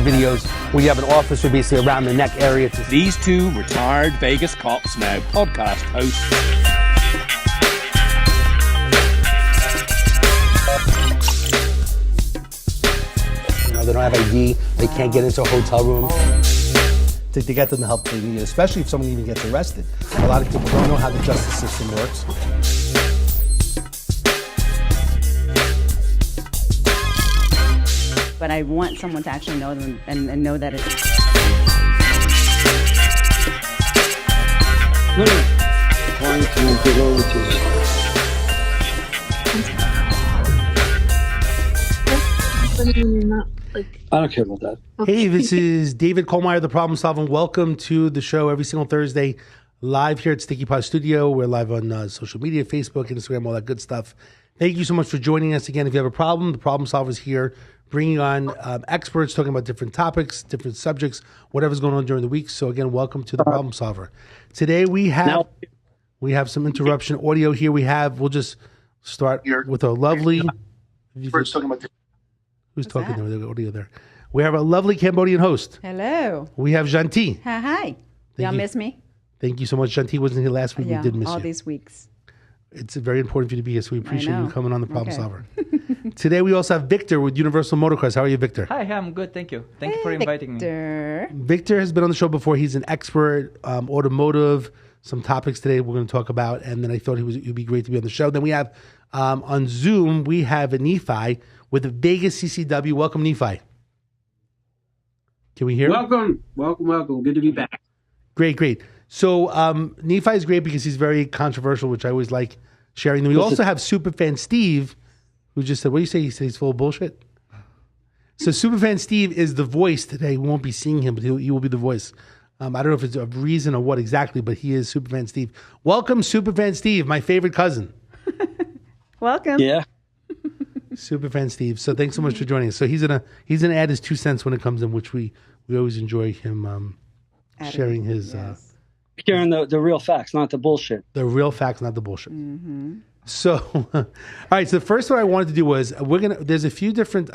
videos where you have an officer basically around the neck area. These two retired Vegas cops, now podcast hosts. They don't have ID. They can't get into a hotel room. To get them the help they need, especially if someone even gets arrested. A lot of people don't know how the justice system works. But I want someone to actually know them and know that it's... Trying to get over to I don't care about that. Hey, this is David Kohlmeyer, the Problem Solver. Welcome to the show every single Thursday, live here at Sticky Pod Studio. We're live on social media, Facebook, Instagram, all that good stuff. Thank you so much for joining us again. If you have a problem, the Problem Solver is here, bringing on experts, talking about different topics, different subjects, whatever's going on during the week. So again, welcome to the Problem Solver. Today we have some interruption audio here. We'll just start with a lovely... Who's talking there? The audio there. We have a lovely Cambodian host. Hello. We have Janti. Hi. Y'all miss me? Thank you so much. Janti wasn't here last week. We did miss you. All these weeks. It's very important for you to be here, so we appreciate you coming on the Problem Solver. Today we also have Victor with Universal Motorcars. How are you, Victor? Hi, I'm good. Thank you. Thank you for inviting me. Victor has been on the show before. He's an expert, automotive, some topics today we're going to talk about, and then I thought he'd be great to be on the show. Then we have, on Zoom, we have Nephi with the Vegas CCW. Welcome, Nephi. Can we hear him? Welcome. Good to be back. Great. So Nephi is great because he's very controversial, which I always like sharing them. We also have Superfan Steve, who just said, what do you say? He said he's full of bullshit? So Superfan Steve is the voice today. We won't be seeing him, but he will be the voice. I don't know if it's a reason or what exactly, but he is Superfan Steve. Welcome, Superfan Steve, my favorite cousin. Welcome. Yeah. Superfan Steve. So thanks so much for joining us. So he's gonna add his 2 cents when it comes in, which we always enjoy him sharing his sharing the real facts, not the bullshit. The real facts, not the bullshit. Mm-hmm. So, all right. So the first one I wanted to do was there's a few different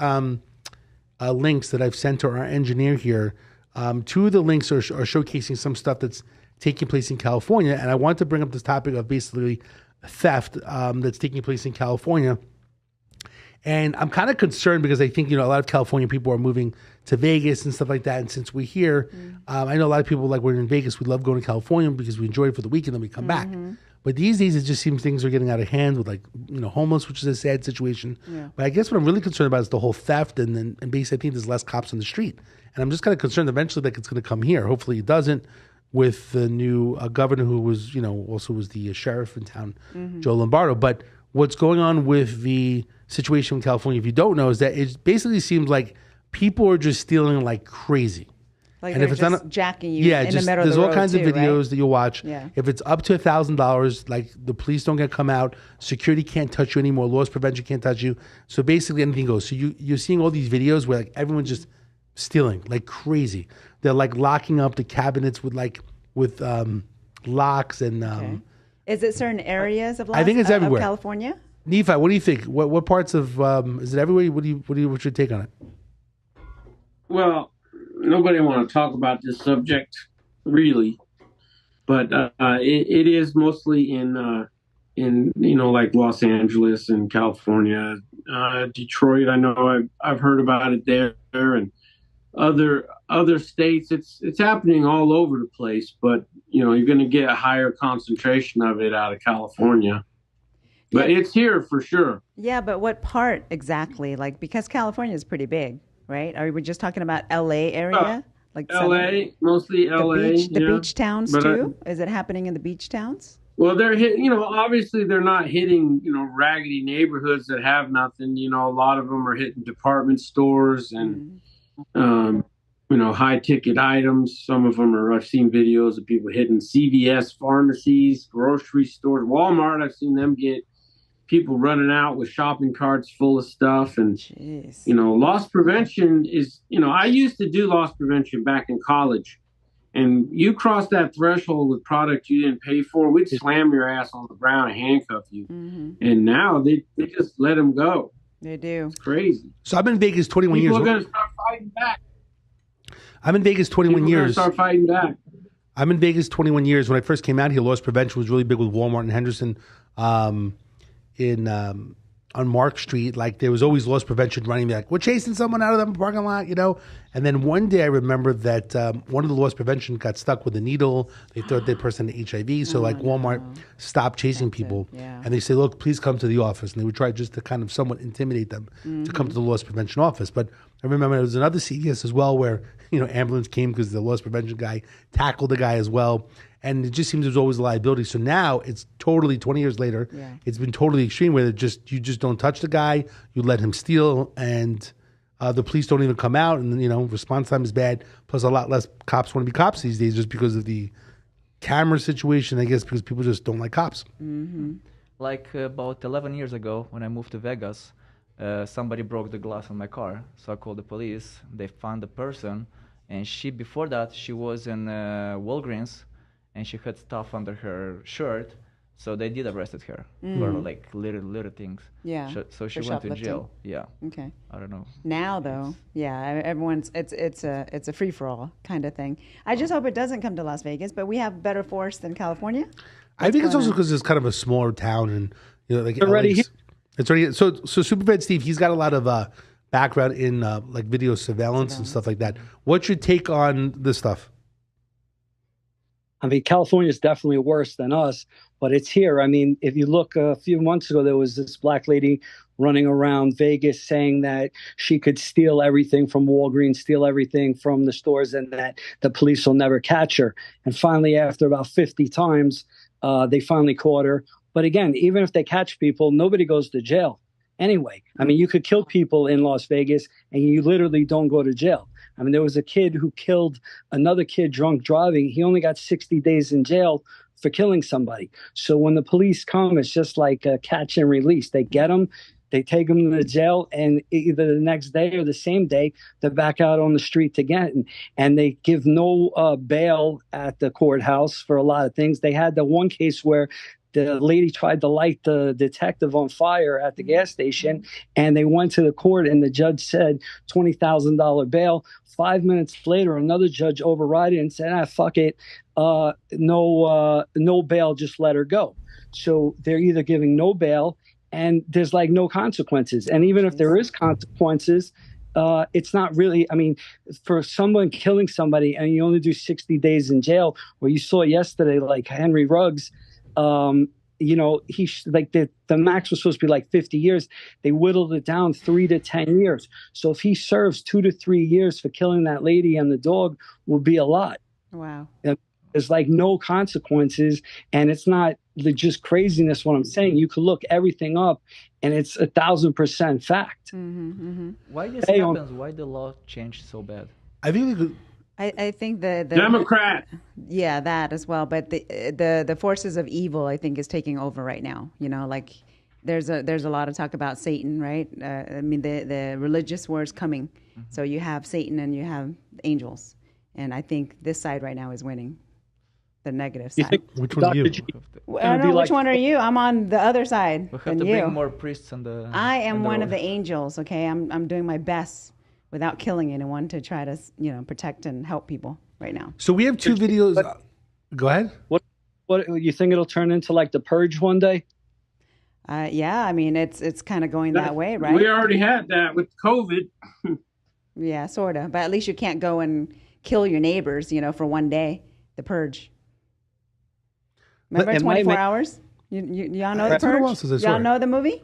links that I've sent to our engineer here. 2 of the links are showcasing some stuff that's taking place in California, and I want to bring up this topic of basically theft that's taking place in California. And I'm kind of concerned because I think, a lot of California people are moving to Vegas and stuff like that. And since we're here, I know a lot of people, like, we're in Vegas, we love going to California because we enjoy it for the weekend and we come back. But these days, it just seems things are getting out of hand with, like, homeless, which is a sad situation. Yeah. But I guess what I'm really concerned about is the whole theft. And basically, I think there's less cops on the street. And I'm just kind of concerned eventually that it's going to come here. Hopefully it doesn't, with the new governor who was, also was the sheriff in town, Joe Lombardo. But what's going on with the situation in California, if you don't know, is that it basically seems like people are just stealing like crazy. Like, and if it's just jacking you in the middle of the road. There's all kinds of videos that you'll watch. Yeah. If it's up to $1,000, like, the police don't get come out, security can't touch you anymore, loss prevention can't touch you. So basically anything goes. So you're seeing all these videos where, like, everyone's just stealing like crazy. They're like locking up the cabinets with locks and. Is it certain areas of I think it's everywhere. California? Nephi, what do you think? What parts of is it everywhere? What's your take on it? Well, nobody want to talk about this subject, really, but it is mostly in like Los Angeles and California, Detroit. I know I've heard about it there and other states. It's happening all over the place, but you're going to get a higher concentration of it out of California. But it's here for sure. Yeah, but what part exactly? Like, because California is pretty big, right? Are we just talking about LA area? Like LA, mostly LA. The beach towns too? Is it happening in the beach towns? Well, they're hitting, obviously they're not hitting, raggedy neighborhoods that have nothing. A lot of them are hitting department stores and, high ticket items. Some of them I've seen videos of people hitting CVS pharmacies, grocery stores, Walmart. I've seen them get people running out with shopping carts full of stuff. And, loss prevention is, I used to do loss prevention back in college. And you cross that threshold with product you didn't pay for, we'd slam your ass on the ground and handcuff you. Mm-hmm. And now they just let them go. They do. It's crazy. So I've been in Vegas 21 years. People are going to start fighting back. I'm in Vegas 21 People gotta years. start fighting back. I'm in Vegas 21 years. When I first came out here, loss prevention was really big with Walmart and Henderson. In on Mark Street, like there was always loss prevention running. Like we're chasing someone out of the parking lot, you know. And then one day I remember that one of the loss prevention got stuck with a needle. They thought that person had HIV, so like Walmart stopped chasing people, and they say, "Look, please come to the office." And they would try just to kind of somewhat intimidate them to come to the loss prevention office. But I remember there was another CVS as well where ambulance came because the loss prevention guy tackled the guy as well. And it just seems there's always a liability. So now it's totally 20 years later. Yeah. It's been totally extreme where you just don't touch the guy, you let him steal, and the police don't even come out, and response time is bad. Plus, a lot less cops want to be cops these days just because of the camera situation. I guess because people just don't like cops. Mm-hmm. Like about 11 years ago, when I moved to Vegas, somebody broke the glass on my car. So I called the police. They found the person, and before that she was in Walgreens. And she had stuff under her shirt, so they did arrested her for like little things. Yeah. So she went to jail. Yeah. Okay. I don't know. Now though, everyone's it's a free for all kind of thing. I just hope it doesn't come to Las Vegas, but we have better force than California. I think it's also because it's kind of a smaller town, and like already here. It's already so Superfed Steve. He's got a lot of background in like video surveillance and stuff like that. What's your take on this stuff? I mean, California is definitely worse than us, but it's here. I mean, if you look a few months ago, there was this black lady running around Vegas saying that she could steal everything from Walgreens, steal everything from the stores, and that the police will never catch her. And finally, after about 50 times, they finally caught her. But again, even if they catch people, nobody goes to jail. Anyway, I mean, you could kill people in Las Vegas and you literally don't go to jail. I mean, there was a kid who killed another kid drunk driving. He only got 60 days in jail for killing somebody. So when the police come, it's just like a catch and release. They get them, they take them to the jail, and either the next day or the same day, they're back out on the street again. And they give no bail at the courthouse for a lot of things. They had the one case where the lady tried to light the detective on fire at the gas station, and they went to the court, and the judge said $20,000 bail. 5 minutes later, another judge overrode it and said, fuck it, no bail, just let her go. So they're either giving no bail, and there's like no consequences. And even if there is consequences, it's not really, I mean, for someone killing somebody and you only do 60 days in jail, where you saw yesterday, like Henry Ruggs, like the max was supposed to be like 50 years. They whittled it down 3 to 10 years. So if he serves 2 to 3 years for killing that lady and the dog, will be a lot. Wow. There's like no consequences, and it's not just craziness. What I'm saying, you could look everything up, and it's 1,000% fact. Mm-hmm, mm-hmm. Why this happens? Why the law changed so bad? I think I think the Democrat. Yeah, that as well. But the forces of evil, I think, is taking over right now. Like there's a lot of talk about Satan, right? I mean, the religious war is coming. Mm-hmm. So you have Satan and you have angels, and I think this side right now is winning. The negative side. Which one are you? I don't know, which one are you? I'm on the other side. We have to bring more priests on the. I am one of the angels. Okay, I'm doing my best without killing anyone to try to protect and help people right now. So we have 2 videos. Go ahead. What you think it'll turn into, like the Purge one day? Yeah, I mean it's kind of going that way, right? We already had that with COVID. Yeah, sort of. But at least you can't go and kill your neighbors, for one day. The Purge. Remember 24 hours? Y'all know the Purge? Y'all know the movie?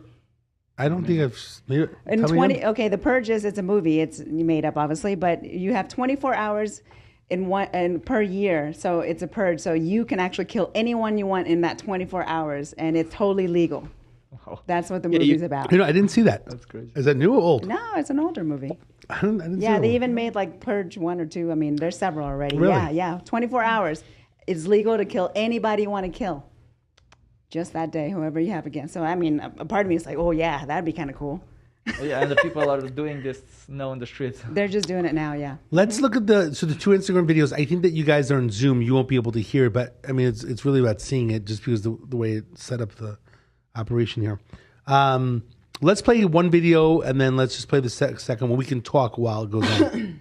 I don't think I've. In 20. Okay, the Purge it's a movie. It's made up, obviously, but you have 24 hours per year, so it's a purge. So you can actually kill anyone you want in that 24 hours, and it's totally legal. Wow. That's what the movie's about. I didn't see that. That's crazy. Is that new or old? No, it's an older movie. I didn't see they even made like Purge 1 or 2. I mean, there's several already. Really? Yeah. 24 hours. It's legal to kill anybody you want to kill. Just that day, whoever you have against. So, I mean, a part of me is like, oh, yeah, that'd be kind of cool. Yeah, and the people are doing this now in the streets. They're just doing it now, yeah. Let's look at the 2 Instagram videos. I think that you guys are on Zoom. You won't be able to hear, but I mean, it's really about seeing it just because the way it set up the operation here. Let's play one video and then let's just play the second one. We can talk while it goes on.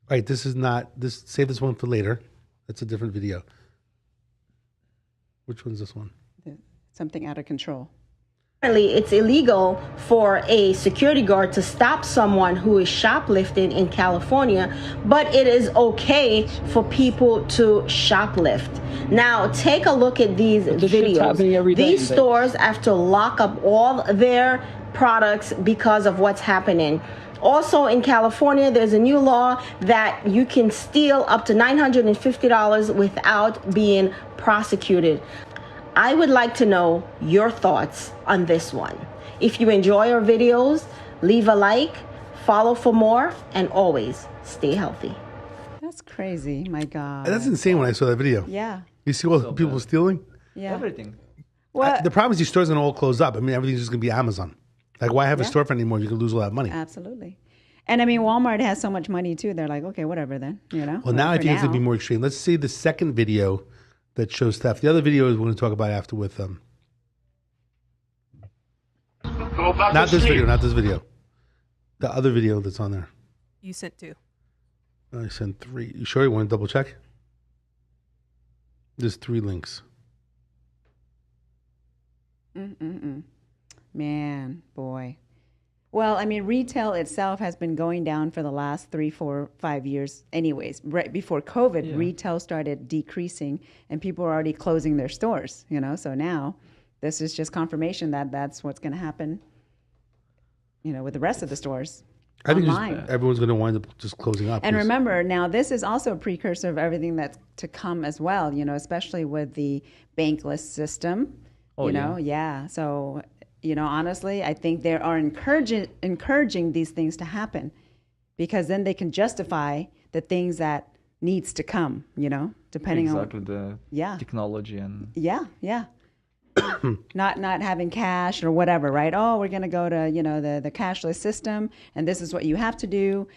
Right, this is not this. Save this one for later. That's a different video. Which one's this one? Something out of control. Currently, it's illegal for a security guard to stop someone who is shoplifting in California, but it is okay for people to shoplift. Now, take a look at these shit's happening every videos. day These in stores have to lock up all their products because of what's happening. Also in California, there's a new law that you can steal up to $950 without being prosecuted. I would like to know your thoughts on this one. If you enjoy our videos, leave a like, follow for more, and always stay healthy. That's crazy. My God. That's insane when I saw that video. Yeah. You see all the people stealing? Yeah. Everything. Well, The problem is these stores are going to all close up. I mean, everything's just going to be Amazon. Like, why have a storefront anymore? You can lose all that money. absolutely. And I mean, Walmart has so much money too. They're like, okay, whatever then, you know? Well, now I For think it's going to be now. more extreme. Let's see the second video that shows theft. The other video is we're going to talk about after with not this video, not this video. The other video that's on there. You sent 2. I sent 3. You sure you want to double check? There's 3 links. Man, boy. Well, I mean, retail itself has been going down for the last 3, 4, 5 years anyways. Right before COVID, retail started decreasing and people are already closing their stores, you know? So now this is just confirmation that that's what's going to happen, you know, with the rest of the stores. I think online. everyone's going to wind up just closing up. And because- remember, now this is also a precursor of everything that's to come as well, you know, especially with the bankless system, you know? Yeah. So, you know, honestly, I think they are encouraging these things to happen because then they can justify the things that needs to come, you know, depending on the Yeah. technology and yeah. not having cash or whatever, right? Oh, we're going to go to, you know, the cashless system and this is what you have to do.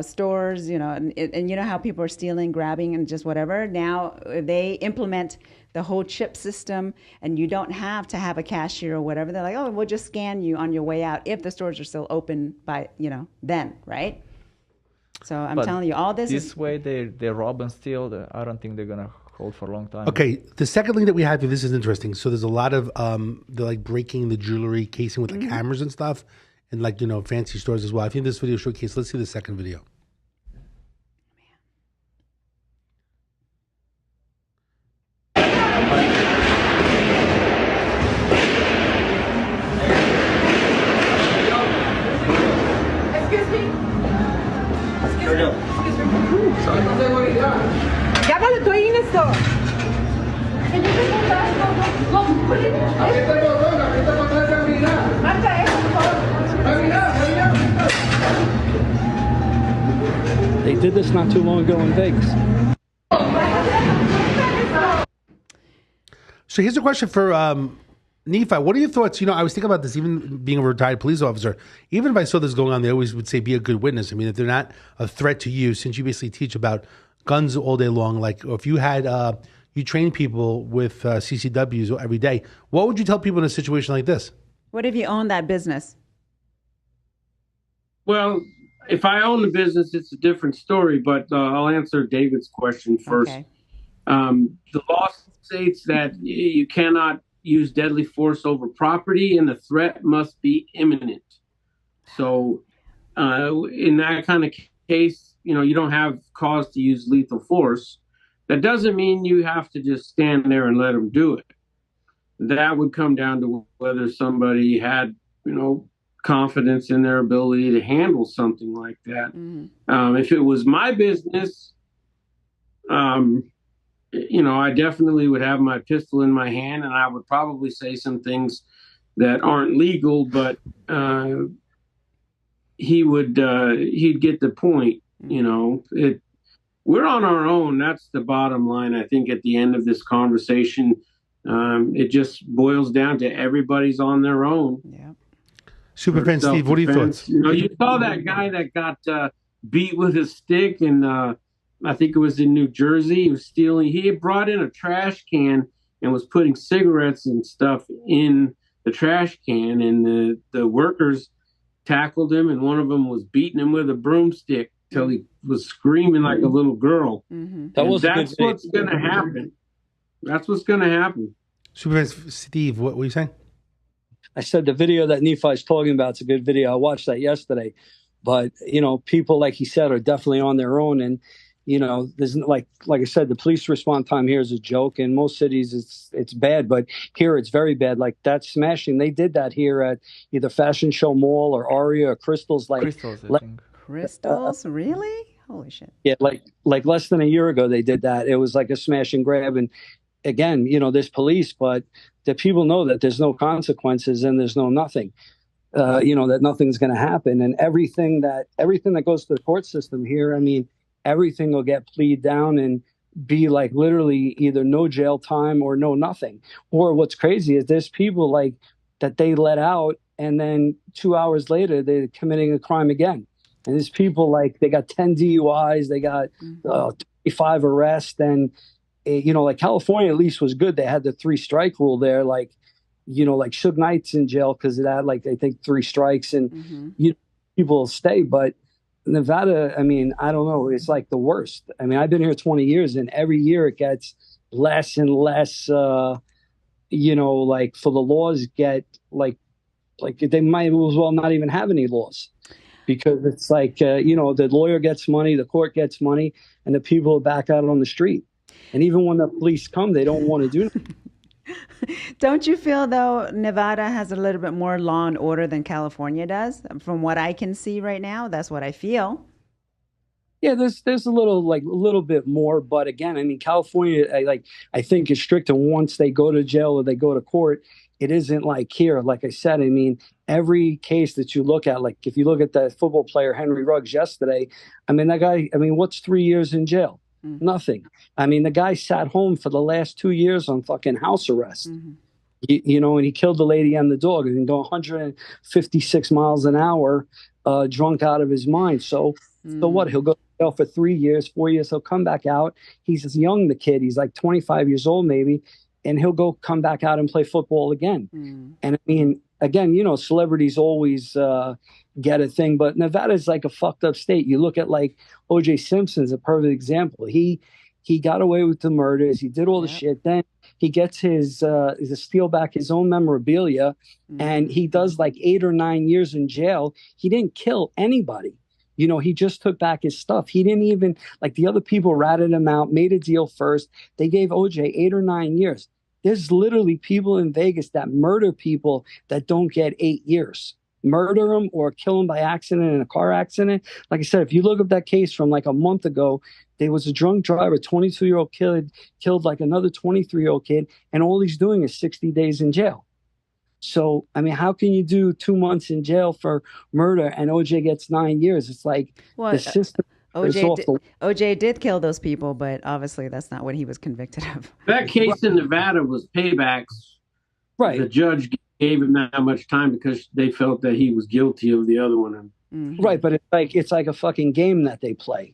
Stores, you know, and you know how people are stealing, grabbing and just whatever. Now they implement the whole chip system and you don't have to have a cashier or whatever. They're like, oh, we'll just scan you on your way out if the stores are still open by, you know, then, right? So I'm But telling you, all this this is way they rob and steal. I don't think they're gonna hold for a long time. Okay, the second link that we have here, this is interesting. So there's a lot of they're like breaking the jewelry casing with like cameras and stuff, and like, you know, fancy stores as well. I think this video showcase. Let's see the second video. Ya cuando estoy en esto. They did this not too long ago in Vegas. So here's a question for Nephi. What are your thoughts? You know, I was thinking about this, even being a retired police officer. Even if I saw this going on, they always would say, be a good witness. I mean, if they're not a threat to you, since you basically teach about guns all day long, like if you had, you train people with CCWs every day, what would you tell people in a situation like this? what if you own that business? Well, if I own the business, it's a different story, but I'll answer David's question first. Okay. The law states that you cannot use deadly force over property and the threat must be imminent. So in that kind of case, you know, you don't have cause to use lethal force. That doesn't mean you have to just stand there and let them do it. That would come down to whether somebody had, you know, confidence in their ability to handle something like that. If it was my business, you know, I definitely would have my pistol in my hand and I would probably say some things that aren't legal, but he'd get the point. You know, we're on our own. That's the bottom line. I think at the end of this conversation, it just boils down to everybody's on their own. Yeah. Superfan Steve, what are your thoughts? You know, you saw that guy that got beat with a stick, and I think it was in New Jersey. He was stealing. He had brought in a trash can and was putting cigarettes and stuff in the trash can, and the workers tackled him, and one of them was beating him with a broomstick. till he was screaming like a little girl. That was That's what's going to happen. That's what's going to happen. Supervisor Steve, what were you saying? I said the video that Nephi's talking about is a good video. I watched that yesterday. But, you know, people, like he said, are definitely on their own. And, you know, there's like I said, the police response time here is a joke. In most cities, it's bad. But here it's very bad. Like that smashing, they did that here at either Fashion Show Mall or Aria or Crystals. Crystals, I think. Crystals? Really? Holy shit. Yeah, like less than a year ago, they did that. It was like a smash and grab. And again, you know, there's police, but the people know that there's no consequences and there's no nothing. You know, that nothing's going to happen. And everything that goes to the court system here, I mean, everything will get plead down and be like literally either no jail time or no nothing. Or what's crazy is there's people like that they let out and then 2 hours later they're committing a crime again. And there's people like they got 10 DUIs, they got 25 arrests. And, you know, like California at least was good. They had the 3-strike rule there. Like, you know, like Suge Knight's in jail because of that, like I think 3 strikes and people will stay. But Nevada, I mean, I don't know. It's like the worst. I mean, I've been here 20 years and every year it gets less and less, you know, like for the laws get like they might as well not even have any laws because it's like, you know, the lawyer gets money, the court gets money, and the people are back out on the street. And even when the police come, they don't want to do anything. Don't you feel, though, Nevada has a little bit more law and order than California does? From what I can see right now, that's what I feel. Yeah, there's a little bit more, but again, I mean, California, I think is strict, and once they go to jail or they go to court, it isn't like here. Like I said, I mean, every case that you look at, like if you look at that football player Henry Ruggs yesterday, I mean, that guy, I mean, what's 3 years in jail? Nothing. I mean, the guy sat home for the last 2 years on fucking house arrest. You know, and he killed the lady and the dog and go 156 miles an hour, drunk out of his mind. So what? He'll go to jail for 3 years, 4 years. He'll come back out. He's as young, the kid. He's like 25 years old, maybe. And he'll come back out and play football again. And I mean, again, you know, celebrities always get a thing, but Nevada is like a fucked up state. You look at like O.J. Simpson's a perfect example. He got away with the murders. He did all the shit. Then he gets his to steal back his own memorabilia, and he does like 8 or 9 years in jail. He didn't kill anybody. You know, he just took back his stuff. He didn't even, like the other people ratted him out, made a deal first. They gave OJ 8 or 9 years. There's literally people in Vegas that murder people that don't get 8 years. Murder them or kill them by accident in a car accident. Like I said, if you look up that case from like a month ago, there was a drunk driver, 22-year-old kid, killed like another 23-year-old kid, and all he's doing is 60 days in jail. So, I mean, how can you do 2 months in jail for murder and OJ gets 9 years? It's like the system. OJ did kill those people, but obviously that's not what he was convicted of. That case in Nevada was paybacks. Right. The judge gave him that much time because they felt that he was guilty of the other one. Right, but it's like a fucking game that they play.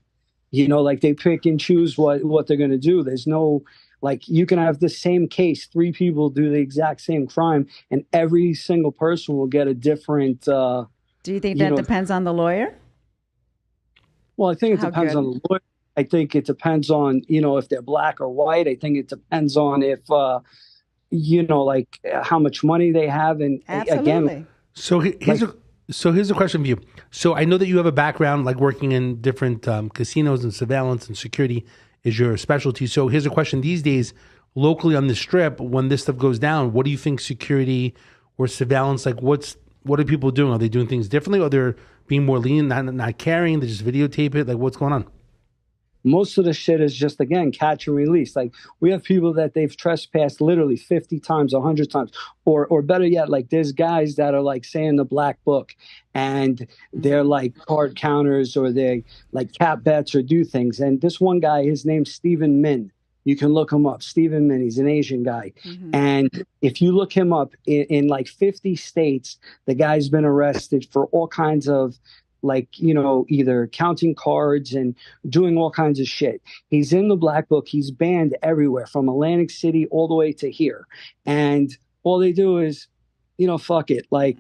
You know, like they pick and choose what they're going to do. There's no, like, you can have the same case, 3 people do the exact same crime, and every single person will get a different. Do you think that depends on the lawyer? Well, I think it depends on the lawyer. I think it depends on, you know, if they're black or white. I think it depends on if, you know, like how much money they have. And again, so here's a question for you. So I know that you have a background like working in different casinos and surveillance and security is your specialty. So here's a question: these days, locally on the Strip, when this stuff goes down, what do you think security or surveillance, like what are people doing? Are they doing things differently? Or they're being more lenient, not carrying, they just videotape it? Like, what's going on? Most of the shit is just, again, catch and release. Like, we have people that they've trespassed literally 50 times, 100 times. Or better yet, like, there's guys that are, like, saying the black book, and they're, like, card counters, or they, like, cap bets or do things. And this one guy, his name's Stephen Min. You can look him up. Stephen Min, he's an Asian guy. And if you look him up in like 50 states, the guy's been arrested for all kinds of, like, you know, either counting cards and doing all kinds of shit. He's in the black book. He's banned everywhere from Atlantic City all the way to here. And all they do is, fuck it. Like,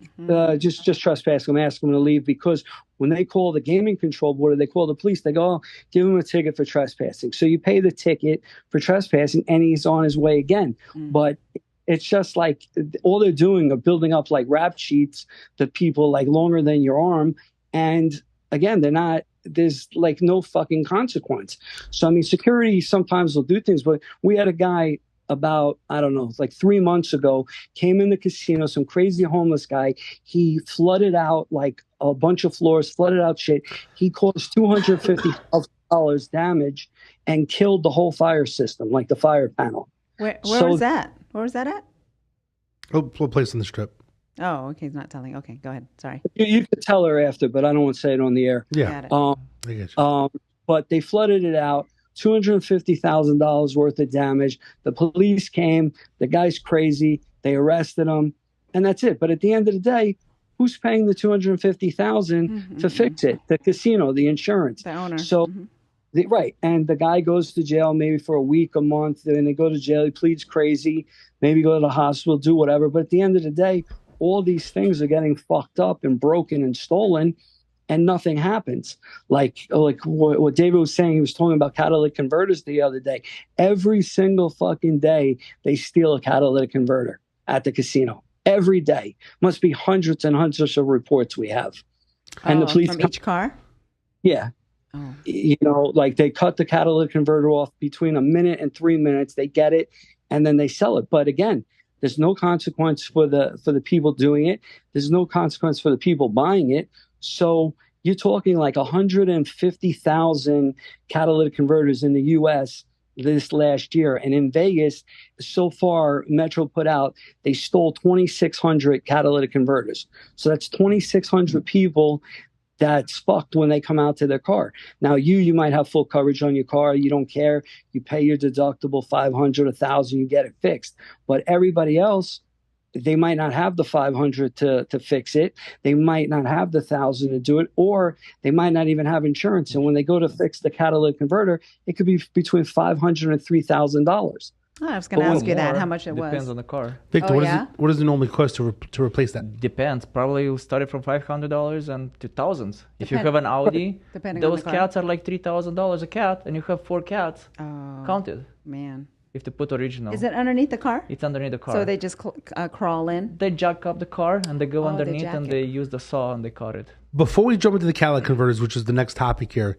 just trespass them, ask them to leave, because when they call the gaming control board or they call the police, they go, oh, give him a ticket for trespassing. So you pay the ticket for trespassing and he's on his way again. But it's just like all they're doing are building up like rap sheets that people like longer than your arm. And again, there's like no fucking consequence. So, I mean, security sometimes will do things, but we had a guy about, I don't know, like 3 months ago, came in the casino, some crazy homeless guy. He flooded out like a bunch of floors, flooded out shit. He caused $250,000 damage and killed the whole fire system, like the fire panel. Where was that? Where was that at? What place on the Strip? Oh, okay. He's not telling. Okay, go ahead. Sorry. You could tell her after, but I don't want to say it on the air. Yeah. Got it. I get you. But they flooded it out. $250,000 worth of damage. The police came. The guy's crazy. They arrested him, and that's it. But at the end of the day, who's paying the $250,000 to fix it? The casino, the insurance, the owner. So, right. And the guy goes to jail maybe for a week, a month. Then they go to jail. He pleads crazy. Maybe go to the hospital, do whatever. But at the end of the day, all these things are getting fucked up and broken and stolen, and nothing happens. Like what David was saying, he was talking about catalytic converters the other day. Every single fucking day, they steal a catalytic converter at the casino. Every day. Must be hundreds and hundreds of reports we have. And the police from each car? Yeah. Oh. Like they cut the catalytic converter off between a minute and 3 minutes. They get it and then they sell it. But again, there's no consequence for the people doing it. There's no consequence for the people buying it. So you're talking like 150,000 catalytic converters in the U.S. this last year. And in Vegas, so far, Metro put out, they stole 2,600 catalytic converters. So that's 2,600 people that's fucked when they come out to their car. Now, you might have full coverage on your car. You don't care. You pay your deductible, $500, $1,000, you get it fixed. But everybody else, they might not have the $500 to fix it. They might not have the $1,000 to do it, or they might not even have insurance. And when they go to fix the catalytic converter, it could be between $500 and $3,000. Oh, I was going to ask you that, how much it Depends was. on the car. Victor, what does it normally cost to replace that? Depends. Probably you started from $500 and to thousands. If you have an Audi, Depending on those the car. cats are like $3,000 a cat, and you have 4 cats counted. Man. If they put original. Is it underneath the car? It's underneath the car. So they just crawl in? They jack up the car and they go they underneath jack and it. they use the saw and they cut it. Before we jump into the catalytic converters, which is the next topic here,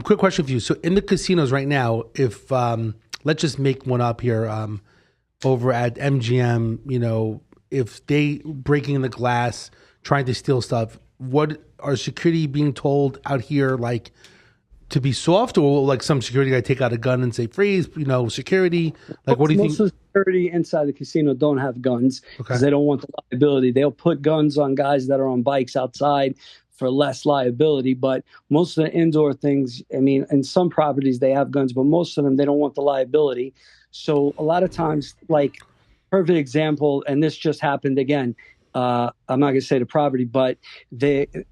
quick question for you. So in the casinos right now, if let's just make one up here, over at MGM, if they breaking in the glass, trying to steal stuff, what are security being told out here, like, to be soft, or like some security guy take out a gun and say freeze, security? Like, what do you think? Most of the security inside the casino don't have guns because they don't want the liability. They'll put guns on guys that are on bikes outside for less liability. But most of the indoor things, I mean, in some properties they have guns, but most of them, they don't want the liability. So a lot of times, like, perfect example, and this just happened again. I'm not going to say the property, but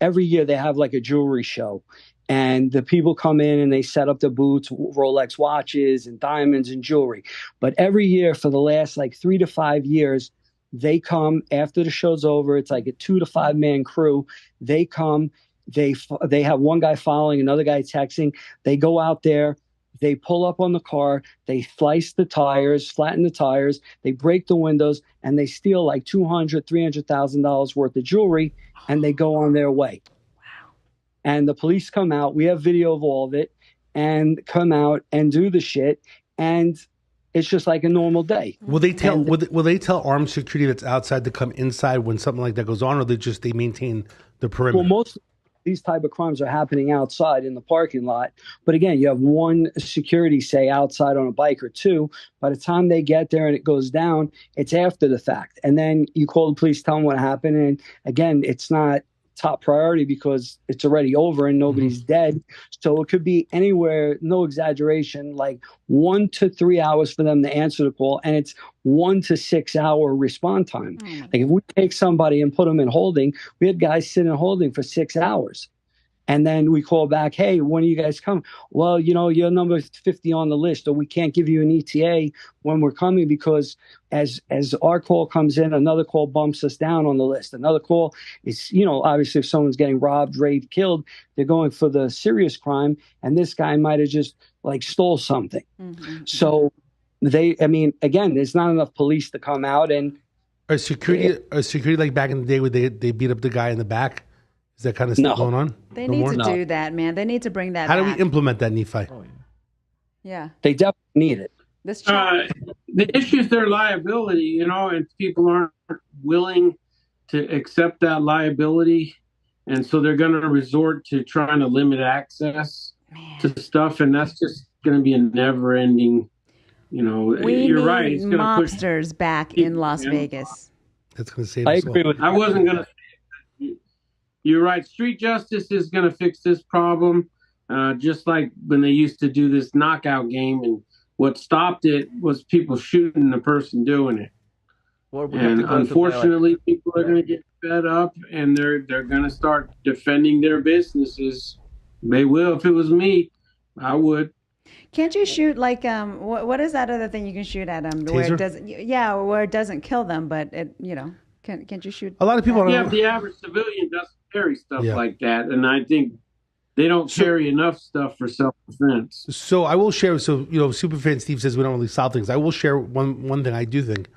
every year they have like a jewelry show. And the people come in and they set up the booths, Rolex watches and diamonds and jewelry. But every year for the last like 3 to 5 years, they come after the show's over. It's like a 2 to 5 man crew. They come, they have one guy following, another guy texting. They go out there, they pull up on the car, they slice the tires, flatten the tires, they break the windows, and they steal like $200,000, $300,000 worth of jewelry, and they go on their way. And the police come out. We have video of all of it, and come out and do the shit. And it's just like a normal day. Will they tell armed security that's outside to come inside when something like that goes on, or they maintain the perimeter? Well, most of these type of crimes are happening outside in the parking lot. But again, you have one security, say, outside on a bike or two. By the time they get there and it goes down, it's after the fact. And then you call the police, tell them what happened. And again, it's not top priority because it's already over and nobody's dead. So it could be anywhere, no exaggeration, like 1 to 3 hours for them to answer the call. And it's 1 to 6 hour respond time. Like if we take somebody and put them in holding, we had guys sit in holding for 6 hours. And then we call back, hey, when are you guys coming? Well, you're number 50 on the list, or we can't give you an ETA when we're coming because as our call comes in, another call bumps us down on the list. Another call is, obviously if someone's getting robbed, raped, killed, they're going for the serious crime. And this guy might have just stole something. Mm-hmm. So again, there's not enough police to come out and. Are security like back in the day where they beat up the guy in the back? Is that kind of stuff going on? They No need more? to do that, man. They need to bring that How do back. we implement that, Nephi? Yeah. They definitely need it. This The issue is their liability, and people aren't willing to accept that liability. And so they're going to resort to trying to limit access to stuff. And that's just going to be a never ending, we you're need right. It's going to push mobsters back in Las Vegas. That's going to save I us agree all. with I wasn't going to. You're right. Street justice is going to fix this problem, just like when they used to do this knockout game, and what stopped it was people shooting the person doing it. And unfortunately, people are going to get fed up, and they're going to start defending their businesses. They will. If it was me, I would. Can't you shoot what is that other thing you can shoot at them where it doesn't? Yeah, where it doesn't kill them, but it can't you shoot? A lot of people. Yeah, the average civilian doesn't carry stuff like that, and I think they don't carry enough stuff for self-defense. So I will share. So Superfan Steve says we don't really solve things. I will share one thing I do think.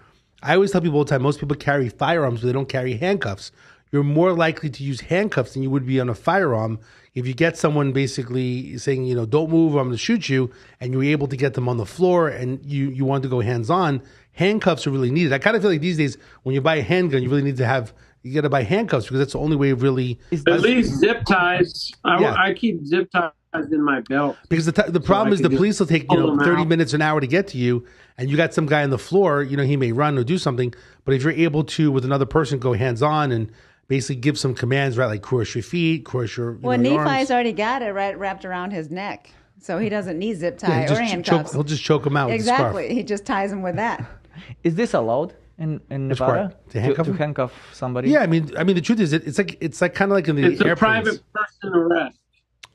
I always tell people all the time. Most people carry firearms, but they don't carry handcuffs. You're more likely to use handcuffs than you would be on a firearm. If you get someone basically saying, don't move, or I'm going to shoot you, and you're able to get them on the floor and you want to go hands-on, handcuffs are really needed. I kind of feel like these days when you buy a handgun, you really need to you got to buy handcuffs because that's the only way of really... At least zip ties. I keep zip ties in my belt. Because the problem is the police will take 30 out. minutes, an hour to get to you, and you got some guy on the floor, he may run or do something, but if you're able to, with another person, go hands-on and basically give some commands, right, like cross your feet, cross your your Nephi's arms. already got it wrapped around his neck, so he doesn't need zip tie or handcuffs. He'll just choke him out Exactly, with the he just ties him with that. Is this allowed in Nevada To handcuff him? to handcuff somebody? Yeah, I mean, the truth is, it's like kind of like in the It's a airplanes. private person arrest.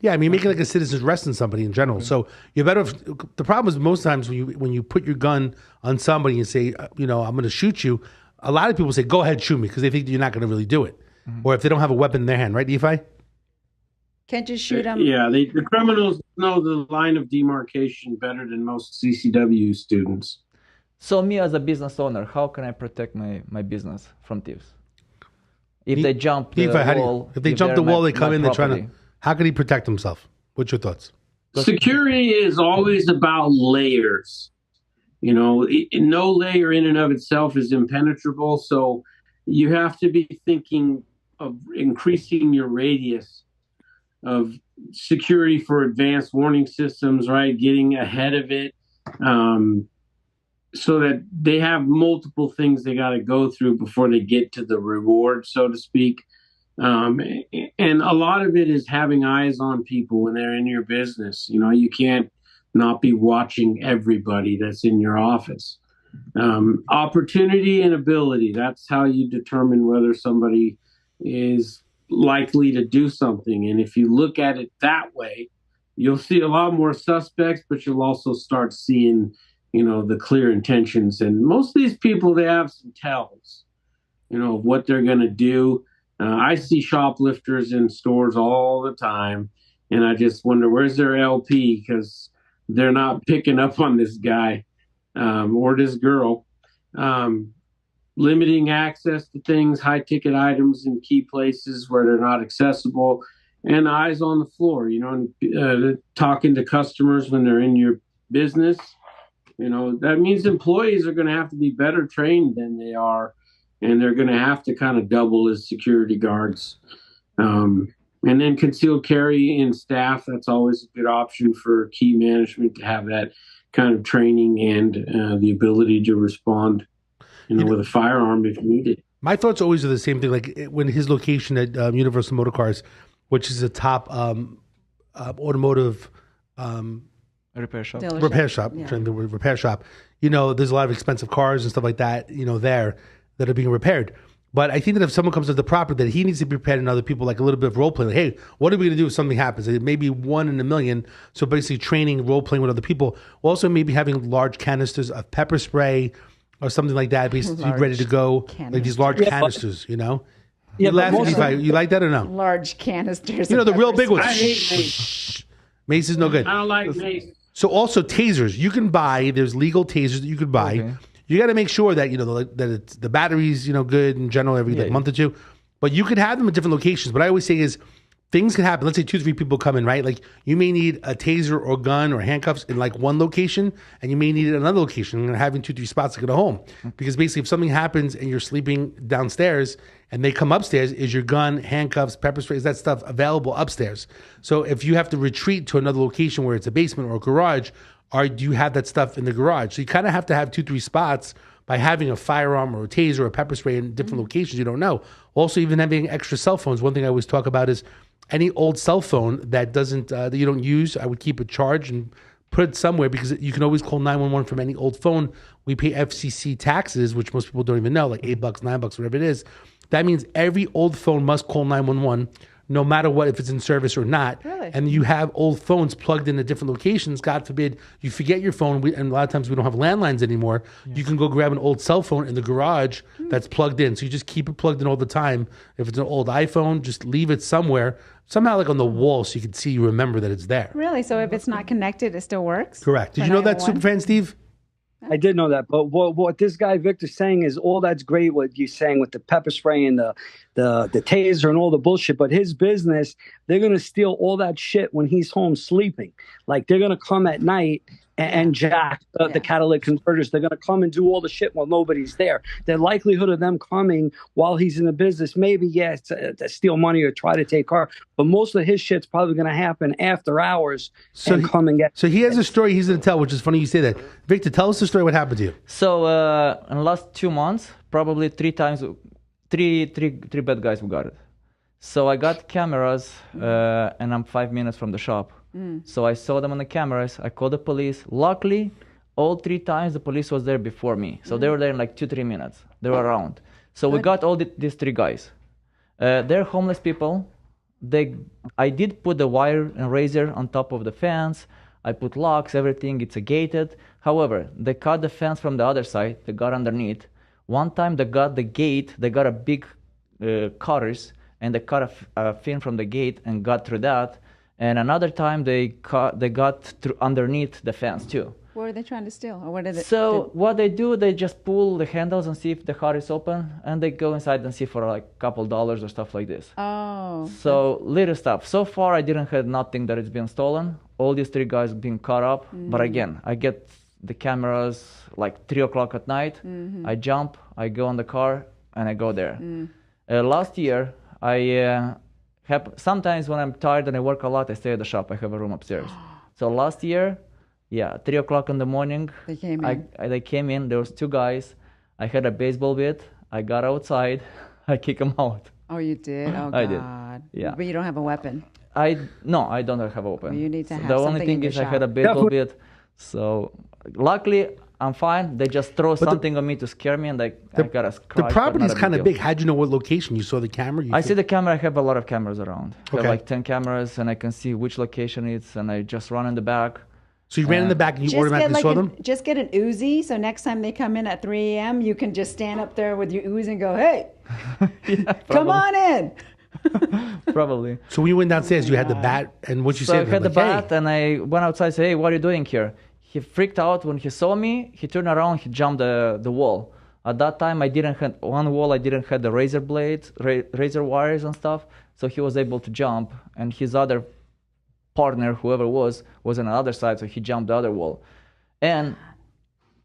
Yeah, I mean, making like a citizen's arrest on somebody in general. So you're better. The problem is most times when you put your gun on somebody and say, I'm going to shoot you. A lot of people say, "Go ahead, shoot me," because they think you're not going to really do it, or if they don't have a weapon in their hand, right, Nephi? Can't you shoot him? Yeah, the criminals know the line of demarcation better than most CCW students. So me as a business owner, how can I protect my business from thieves? If they jump the Nephi, wall, if they jump the wall, they come in. They're trying property. to. How can he protect himself? What's your thoughts? Security is always about layers. No layer in and of itself is impenetrable. So you have to be thinking of increasing your radius of security for advanced warning systems, right? Getting ahead of it, so that they have multiple things they got to go through before they get to the reward, so to speak. And a lot of it is having eyes on people when they're in your business. You can't not be watching everybody that's in your office. Opportunity and ability, that's how you determine whether somebody is likely to do something. And if you look at it that way, you'll see a lot more suspects, but you'll also start seeing, the clear intentions. And most of these people, they have some tells, of what they're going to do. I see shoplifters in stores all the time, and I just wonder, where's their LP? Because they're not picking up on this guy or this girl. Limiting access to things, high-ticket items in key places where they're not accessible, and eyes on the floor, talking to customers when they're in your business. That means employees are going to have to be better trained than they are, and they're going to have to kind of double as security guards. And then concealed carry in staff, that's always a good option for key management to have that kind of training and the ability to respond, with a firearm if needed. My thoughts always are the same thing. Like when his location at Universal Motor Cars, which is a top automotive repair shop. Dealership. repair shop, Yeah. trying to repair shop. There's a lot of expensive cars and stuff like that. There that are being repaired. But I think that if someone comes to the property, that he needs to be prepared and other people like a little bit of role playing. Like, hey, what are we going to do if something happens? It may be 1 in a million. So basically training, role playing with other people. Also maybe having large canisters of pepper spray or something like that, basically ready to go. Like these large canisters, you know? Yeah, You laugh, you like that or no? Large canisters. You know, of the real pepper big ones. I hate mace. Mace is no good. I don't like mace. So also tasers, you can buy. There's legal tasers that you could buy. Okay. You got to make sure that that it's, the battery's good in general every like month or two. But you could have them at different locations. What I always say is things can happen. Let's say 2-3 people come in, right? Like you may need a taser or gun or handcuffs in like one location, and you may need it in another location. And having 2-3 spots to get a home, because basically if something happens and you're sleeping downstairs and they come upstairs, is your gun, handcuffs, pepper spray, is that stuff available upstairs? So if you have to retreat to another location where it's a basement or a garage, do you have that stuff in the garage? So you kind of have to have 2-3 spots by having a firearm or a taser or a pepper spray in different locations you don't know. Also, even having extra cell phones. One thing I always talk about is any old cell phone that doesn't that you don't use, I would keep it charged and put it somewhere, because you can always call 911 from any old phone. We pay FCC taxes, which most people don't even know, like $8, $9, whatever it is. That means every old phone must call 911, no matter what, if it's in service or not. Really? And you have old phones plugged into different locations. God forbid you forget your phone, and a lot of times we don't have landlines anymore. Yeah. You can go grab an old cell phone in the garage that's plugged in. So you just keep it plugged in all the time. If it's an old iPhone, just leave it somewhere, somehow like on the wall, so you can see, you remember that it's there. Really? So if it's not connected, it still works? Correct. Did you know that, Superfan Steve? I did know that, but what this guy Victor's saying is all that's great. What you're saying with the pepper spray and the taser and all the bullshit, but his business, they're gonna steal all that shit when he's home sleeping. Like they're gonna come at night and jack the catalytic converters. They're gonna come and do all the shit while nobody's there. The likelihood of them coming while he's in the business, maybe to steal money or try to take car, but most of his shit's probably gonna happen after hours come and get. So he has a story he's gonna tell, which is funny you say that. Victor, tell us the story. What happened to you? So in the last 2 months, probably 3 times, three bad guys we got it. So I got cameras, and I'm 5 minutes from the shop. So I saw them on the cameras. I called the police. Luckily, all 3 times the police was there before me. So they were there in like 2-3 minutes. They were around. So we got all these 3 guys. They're homeless people. I did put the wire and razor on top of the fence. I put locks, everything. It's a gated. However, they cut the fence from the other side. They got underneath. One time they got the gate. They got a big cutters, and they cut a fin from the gate and got through that. And another time they got through underneath the fence too. What were they trying to steal? Or what did it So what they do, they just pull the handles and see if the car is open, and they go inside and see for like a couple dollars or stuff like this. Oh. So little stuff. So far I didn't have nothing that has been stolen. All these 3 guys being caught up. But again, I get the cameras like 3 o'clock at night. I jump, I go on the car, and I go there. Last year, I sometimes when I'm tired and I work a lot, I stay at the shop. I have a room upstairs. So last year, 3 o'clock in the morning, They came in. They came in. There was 2 guys. I had a baseball bat. I got outside. I kicked them out. Oh, you did? Oh, God. I did. Yeah. But you don't have a weapon. No, I don't have a weapon. Well, you need to have the only something thing in is your I had a shop. baseball bat. So luckily, I'm fine. They just throw something on me to scare me, and I got a scratch. The property is but not a kind big of deal. big. How'd you know what location? You saw the camera? I see the camera. I have a lot of cameras around. I have Okay. like 10 cameras, and I can see which location it's, and I just run in the back. So you ran in the back and you automatically saw them? Just get an Uzi, so next time they come in at 3 a.m., you can just stand up there with your Uzi and go, hey, come on in. Probably. So when you went downstairs, you had the bat, and what you So said? I had the like, hey. bat, and I went outside and said, hey, what are you doing here? He freaked out when he saw me. He turned around, he jumped the wall. At that time, I didn't have one wall. I didn't have the razor blades, razor wires and stuff. So he was able to jump, and his other partner, whoever was on the other side. So he jumped the other wall. And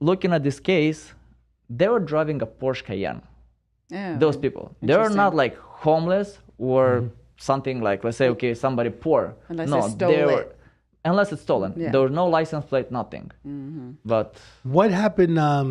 looking at this case, they were driving a Porsche Cayenne. Oh, Those people, they were not like homeless or something like, let's say, okay, somebody poor. Unless no, they stole they were, it. unless it's stolen. Yeah. There was no license plate, nothing. But What happened? I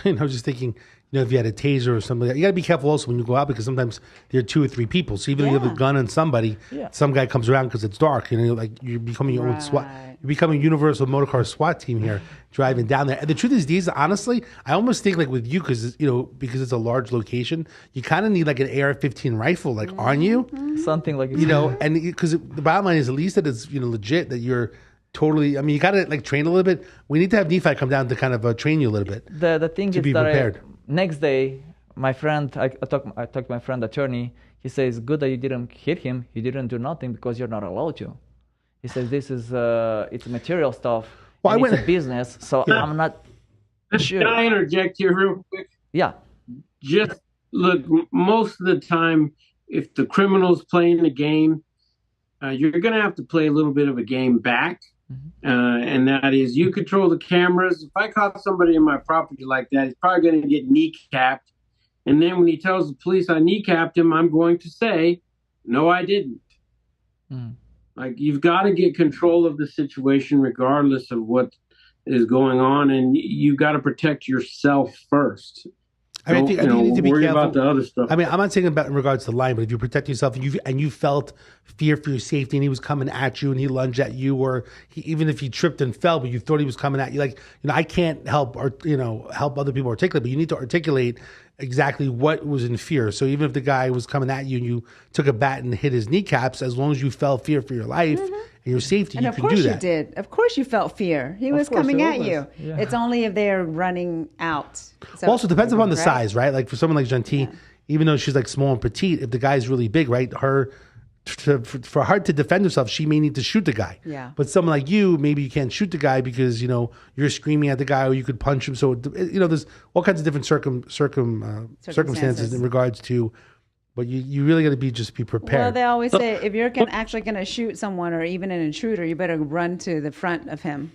was just thinking, if you had a taser or something like that. You got to be careful also when you go out because sometimes there are 2 or 3 people. So even if you have a gun on somebody, some guy comes around because it's dark. Like you're becoming your own SWAT. You're becoming a universal motor car SWAT team here, driving down there. And the truth is, these honestly, I almost think like with you because because it's a large location, you kind of need like an AR-15 rifle like on you, Something like and because the bottom line is at least that it's legit that you're. Totally. I mean, you got to like train a little bit. We need to have Nephi come down to kind of train you a little bit. The thing to is be that prepared. Next day, my friend, I talked to my friend attorney. He says, "Good that you didn't hit him. He didn't do nothing because you're not allowed to." He says, "This is it's material stuff. Well, it's a business, so I'm not sure." Can I interject here real quick? Yeah. Just look. Most of the time, if the criminal's playing the game, you're going to have to play a little bit of a game back. And that is you control the cameras. If I caught somebody in my property like that, he's probably going to get kneecapped. And then when he tells the police I kneecapped him, I'm going to say, no, I didn't. Like you've got to get control of the situation regardless of what is going on. And you've got to protect yourself first. I think you need to be worry careful about the other stuff. I mean, I'm not saying about in regards to the line, but if you protect yourself and you felt fear for your safety and he was coming at you and he lunged at you, or even if he tripped and fell, but you thought he was coming at you, I can't help or help other people articulate, but you need to articulate exactly what was in fear. So even if the guy was coming at you and you took a bat and hit his kneecaps, as long as you felt fear for your life and your safety, you can do that. Of course you did. Of course you felt fear. He was coming at you. Yeah. It's only if they're running out. So, Also, depends upon the size, right? Like for someone like Gentil, even though she's like small and petite, if the guy's really big, right, for her to defend herself, she may need to shoot the guy. Yeah. But someone like you, maybe you can't shoot the guy because you're screaming at the guy, or you could punch him. So there's all kinds of different circumstances in regards to. But you really got to be prepared. Well, they always say if you're actually going to shoot someone or even an intruder, you better run to the front of him.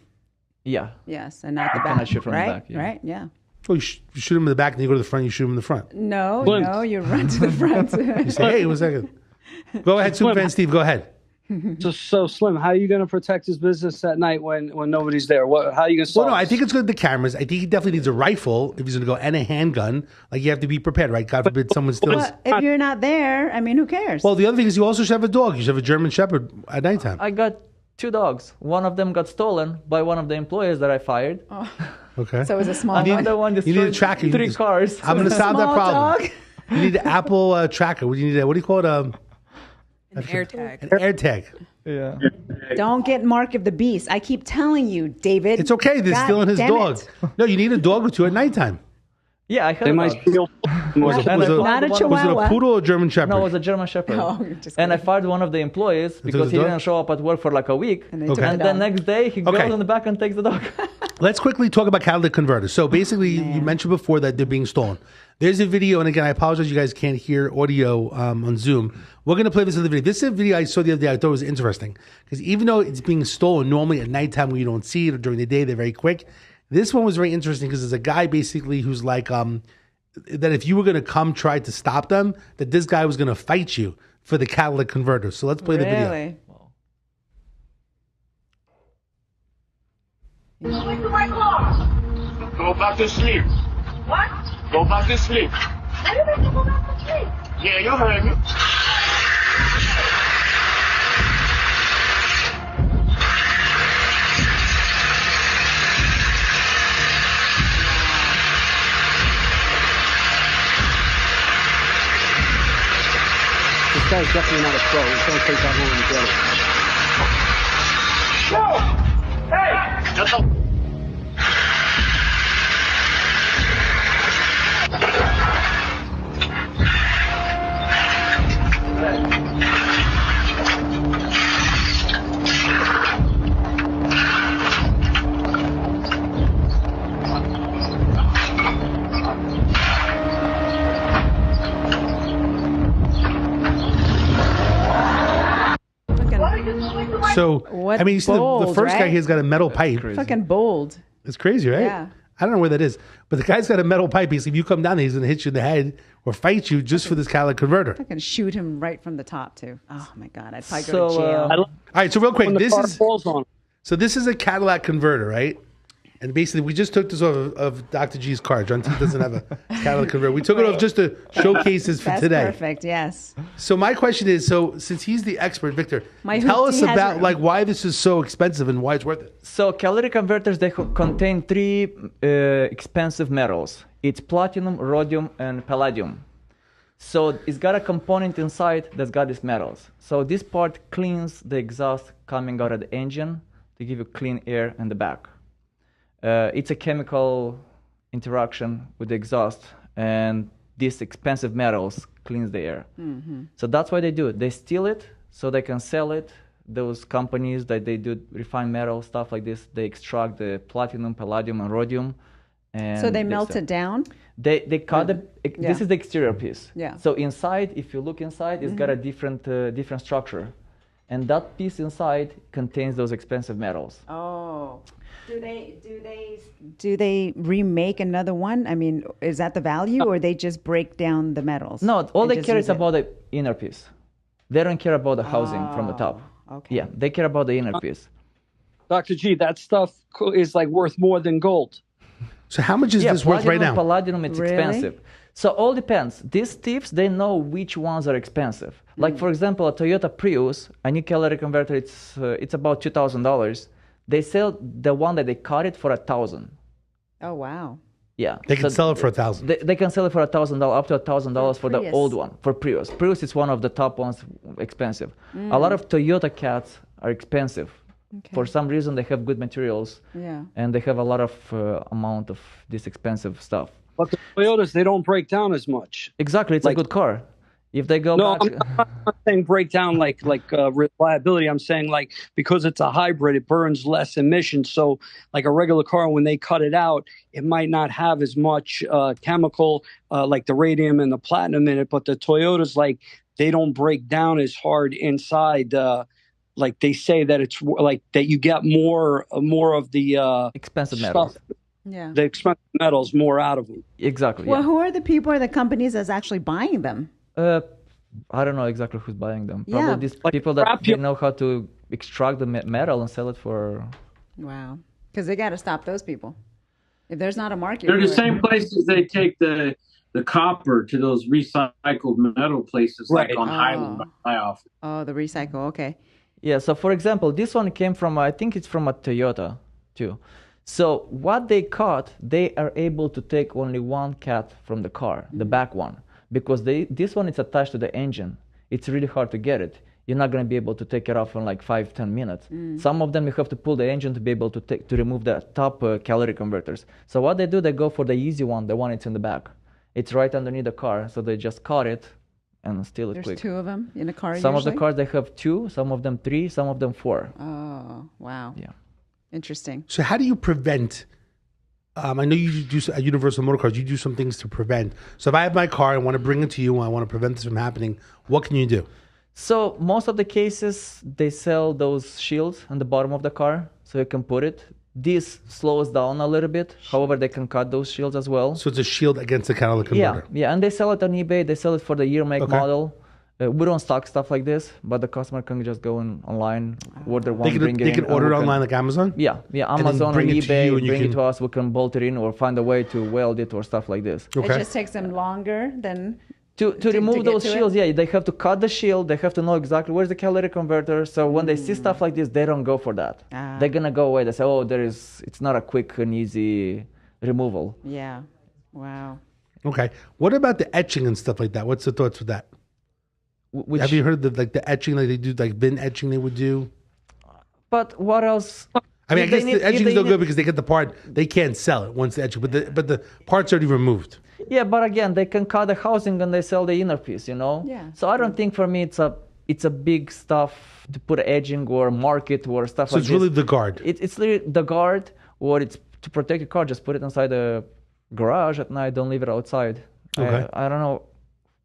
Yeah. Yes, and not the back. cannot shoot from the right? back, yeah. Right? Yeah. Oh, you shoot him in the back, and you go to the front. You shoot him in the front. No, Slim. you run to the front. You say, "Hey, 1 second. Go ahead, Superfan Steve. Go ahead." So Slim, how are you going to protect his business at night when nobody's there? How are you going to solve Well, no, I this? think it's good with the cameras. I think he definitely needs a rifle if he's going to go, and a handgun. Like you have to be prepared, right? God forbid someone steals. But if you're not there, I mean, who cares? Well, the other thing is you also should have a dog. You should have a German Shepherd at nighttime. I got 2 dogs. One of them got stolen by one of the employees that I fired. Okay. so it was a small Another one you need a destroyed tracker. 3 cars. I'm going to solve that Small problem. dog. You need an Apple tracker. What do you need? What do you call it? An AirTag. An AirTag. Yeah. Don't get Mark of the Beast. I keep telling you, David. It's okay. They're God stealing his damn dog. it. No, you need a dog or 2 at nighttime. Yeah, I had They a might dog. steal. Was And I it fired Not a one of- was it Chihuahua. a poodle or a German Shepherd? No, it was a German Shepherd. Oh, you're just and I kidding. fired one of the employees because he dog? didn't show up at work for like a week. And they And, took the then dog. next day he Okay. goes in the back and takes the dog. Let's quickly talk about catalytic converters. So basically, you mentioned before that they're being stolen. There's a video, and again, I apologize you guys can't hear audio on Zoom. We're going to play this other video. This is a video I saw the other day. I thought it was interesting because even though it's being stolen normally at nighttime when you don't see it or during the day, they're very quick. This one was very interesting because there's a guy basically who's like, that if you were going to come try to stop them, that this guy was going to fight you for the catalytic converter. So let's play the video. Really? Go back to sleep. What? Go back to sleep. Why do you make me go back to sleep? Yeah, you heard me. This guy's definitely not a pro. He's going to take that home and get it. No! Hey! Shut up. So, What I mean, you see the bold, first guy right? here's got a metal pipe. Fucking bold. It's crazy, right? Yeah. I don't know where that is, but the guy's got a metal pipe. If you come down there, he's going to hit you in the head or fight you just for this catalytic converter. I can shoot him right from the top too. Oh my god, I'd probably So, go to jail. I love All right, so real quick, when the this car is falls on him. so this is a Cadillac converter, right? And basically, we just took this off of Dr. G's car. John T doesn't have a catalytic converter. We took it off just to showcase this for That's today. perfect. Yes. So my question is, since he's the expert, Victor, My tell us hoopty has about room. like why this is so expensive and why it's worth it. So catalytic converters, they contain three expensive metals. It's platinum, rhodium, and palladium. So it's got a component inside that's got these metals. So this part cleans the exhaust coming out of the engine to give you clean air in the back. It's a chemical interaction with the exhaust, and these expensive metals cleans the air. Mm-hmm. So that's why they do it. They steal it so they can sell it. Those companies that they do refined metal, stuff like this, they extract the platinum, palladium, and rhodium. And So they melt it down? They cut this is the exterior piece. Yeah. So inside, if you look inside, it's got a different structure. And that piece inside contains those expensive metals. Oh. Do they remake another one? I mean, is that the value, or they just break down the metals? No, all and they just care use is it? about the inner piece. They don't care about the housing from the top. Okay. Yeah, they care about the inner piece. Dr. G, that stuff is like worth more than gold. So how much is this worth right now? Palladium, it's Really? expensive. So all depends. These thieves, they know which ones are expensive. Like for example, a Toyota Prius, a new catalytic converter, it's about $2,000. They sell the one that they cut it for $1,000. Oh, wow. Yeah, They can sell it for $1,000. They can sell it for $1,000, up to $1,000 for the Prius. old one, for Prius. Prius is one of the top ones, expensive. A lot of Toyota cats are expensive. Okay. For some reason, they have good materials, Yeah. and they have a lot of amount of this expensive stuff. But the Toyotas, they don't break down as much. Exactly, it's a good car. If they go No, back, I'm not saying break down like reliability. I'm saying like because it's a hybrid, it burns less emissions. So like a regular car, when they cut it out, it might not have as much chemical like the radium and the platinum in it. But the Toyotas, like they don't break down as hard inside. Like they say that it's like that you get more of the expensive stuff, metals. Yeah. the expensive metals more out of them. Exactly. Well, Yeah. who are the people or the companies that's actually buying them? I don't know exactly who's buying them. Yeah. Probably these Like people that scrap they you- know how to extract the metal and sell it for. Wow. Because they got to stop those people. If there's not a market. They're the for it- same places they take the copper to those recycled metal places, like Right. on Highland by off. Oh, the recycle. Okay. Yeah. So for example, this one came from I think it's from a Toyota too. So what they caught, they are able to take only one cat from the car, the back one, because this one is attached to the engine. It's really hard to get it. You're not going to be able to take it off in like 5-10 minutes. Some of them you have to pull the engine to be able to remove the top catalytic converters. So what they do, they go for the easy one, the one that's in the back. It's right underneath the car, so they just cut it and steal it There's quick. two of them in a car. Some of the usually? cars they have 2, some of them 3, some of them 4. Oh, wow. Yeah. Interesting. So how do you prevent? I know you do at Universal Motor Cars. You do some things to prevent. So if I have my car, I want to bring it to you, and I want to prevent this from happening. What can you do? So most of the cases, they sell those shields on the bottom of the car, so you can put it. This slows down a little bit. However, they can cut those shields as well. So it's a shield against the catalytic converter. Yeah, and they sell it on eBay. They sell it for the year, make, Okay. model. We don't stock stuff like this, but the customer can just go online, order one, They bring it can in, order and it we can- online like Amazon. Yeah, then Amazon or bring it to eBay, you and you bring it can- to us. We can bolt it in or find a way to weld it or stuff like this. Okay. It just takes them longer than. To remove get those to it? shields, yeah, they have to cut the shield. They have to know exactly where's the catalytic converter. So when they see stuff like this, they don't go for that. Ah. They're gonna go away. They say, "Oh, it's not a quick and easy removal." Yeah. Wow. Okay. What about the etching and stuff like that? What's the thoughts with that? Which, Have you heard of the etching like they do, like bin etching they would do? But what else? I mean, I If they guess need- the etching if is they no need- good because they get the part. They can't sell it once the etching, but the part's already removed. Yeah, but again, they can cut the housing and they sell the inner piece, you know? Yeah. So I don't think for me it's a big stuff to put edging or market or stuff So like it's this. really the guard. It's literally the guard, or it's to protect your car. Just put it inside the garage at night. Don't leave it outside. Okay. I don't know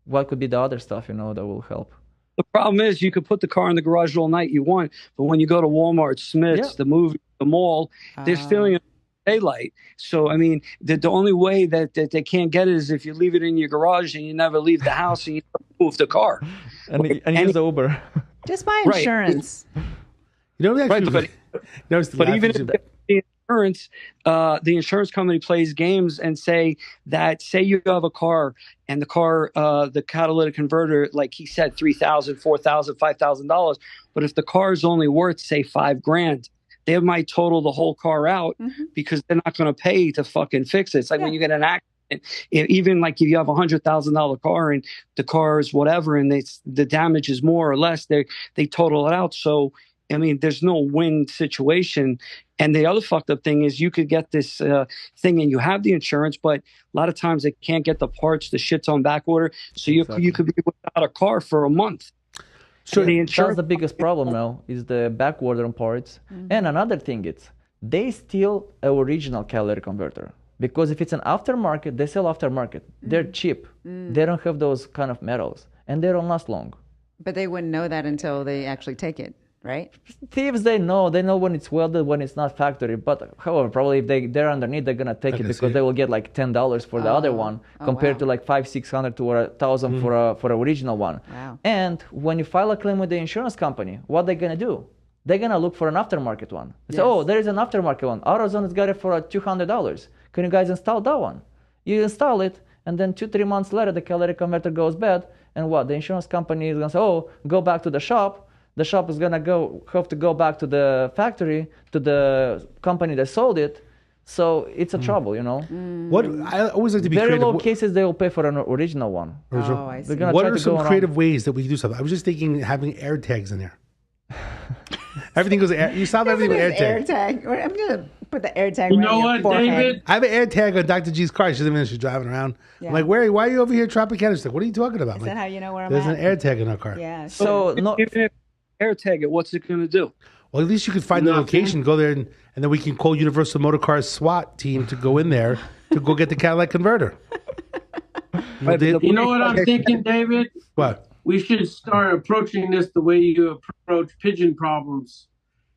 what could be the other stuff, that will help. The problem is you could put the car in the garage all night you want, but when you go to Walmart, Smith's, Yeah. the movie, the mall, they're stealing it in daylight. So, I mean, the only way that they can't get it is if you leave it in your garage and you never leave the house and you never move the car. And use the Uber. Just buy Right. insurance. You know, Right, actually, but- you know, it's But even laughing if insurance, the insurance company plays games and say you have a car and the car, the catalytic converter, like he said, $3,000, $4,000, $5,000. But if the car is only worth, say, $5,000, they might total the whole car out because they're not going to pay to fucking fix it. It's like when you get an accident. Even like if you have $100,000 car and the car is whatever, and the damage is more or less, they total it out. So I mean, there's no win situation. And the other fucked up thing is you could get this thing and you have the insurance, but a lot of times they can't get the parts. The shit's on back order, so you could be without a car for a month. So the insurance, that's the biggest problem now is the back order on parts. And another thing is they steal an original catalytic converter. Because if it's an aftermarket, they sell aftermarket. They're cheap. They don't have those kind of metals, and they don't last long. But they wouldn't know that until they actually take it, right? Thieves, they know when it's welded, when it's not factory. But however, probably if they're underneath, they're gonna take it because they will get like $10 for the other one compared to like $500-600 to $1,000 for an original one. Wow. And when you file a claim with the insurance company, what they're gonna do? They're gonna look for an aftermarket one. They say, oh, there is an aftermarket one. AutoZone's got it for $200. Can you guys install that one? You install it, and then 2-3 months later, the catalytic converter goes bad, and what? The insurance company is gonna say, oh, go back to the shop. The shop is gonna have to go back to the factory, to the company that sold it. So it's a trouble, you know. What I always like to be very creative. low cases they will pay for an original one. Oh, I see. What are some creative ways that we can do something? I was just thinking having air tags in there. Everything goes air. You solve everything with air tag. I'm gonna put the air tag. You right know in your what, forehead. David? I have an air tag on Dr. G's car. She's driving around. Yeah. I'm like, why are you over here Tropicana? She's like, what are you talking about? Is I'm that like, how you know where I'm there's at? an air tag in our car. Yeah. So no, Even if air tag it, what's it going to do? Well, at least you could find the location, go there, and then we can call Universal Motor Cars SWAT team to go in there to go get the catalytic converter. You know what I'm thinking, David? What? We should start approaching this the way you approach pigeon problems.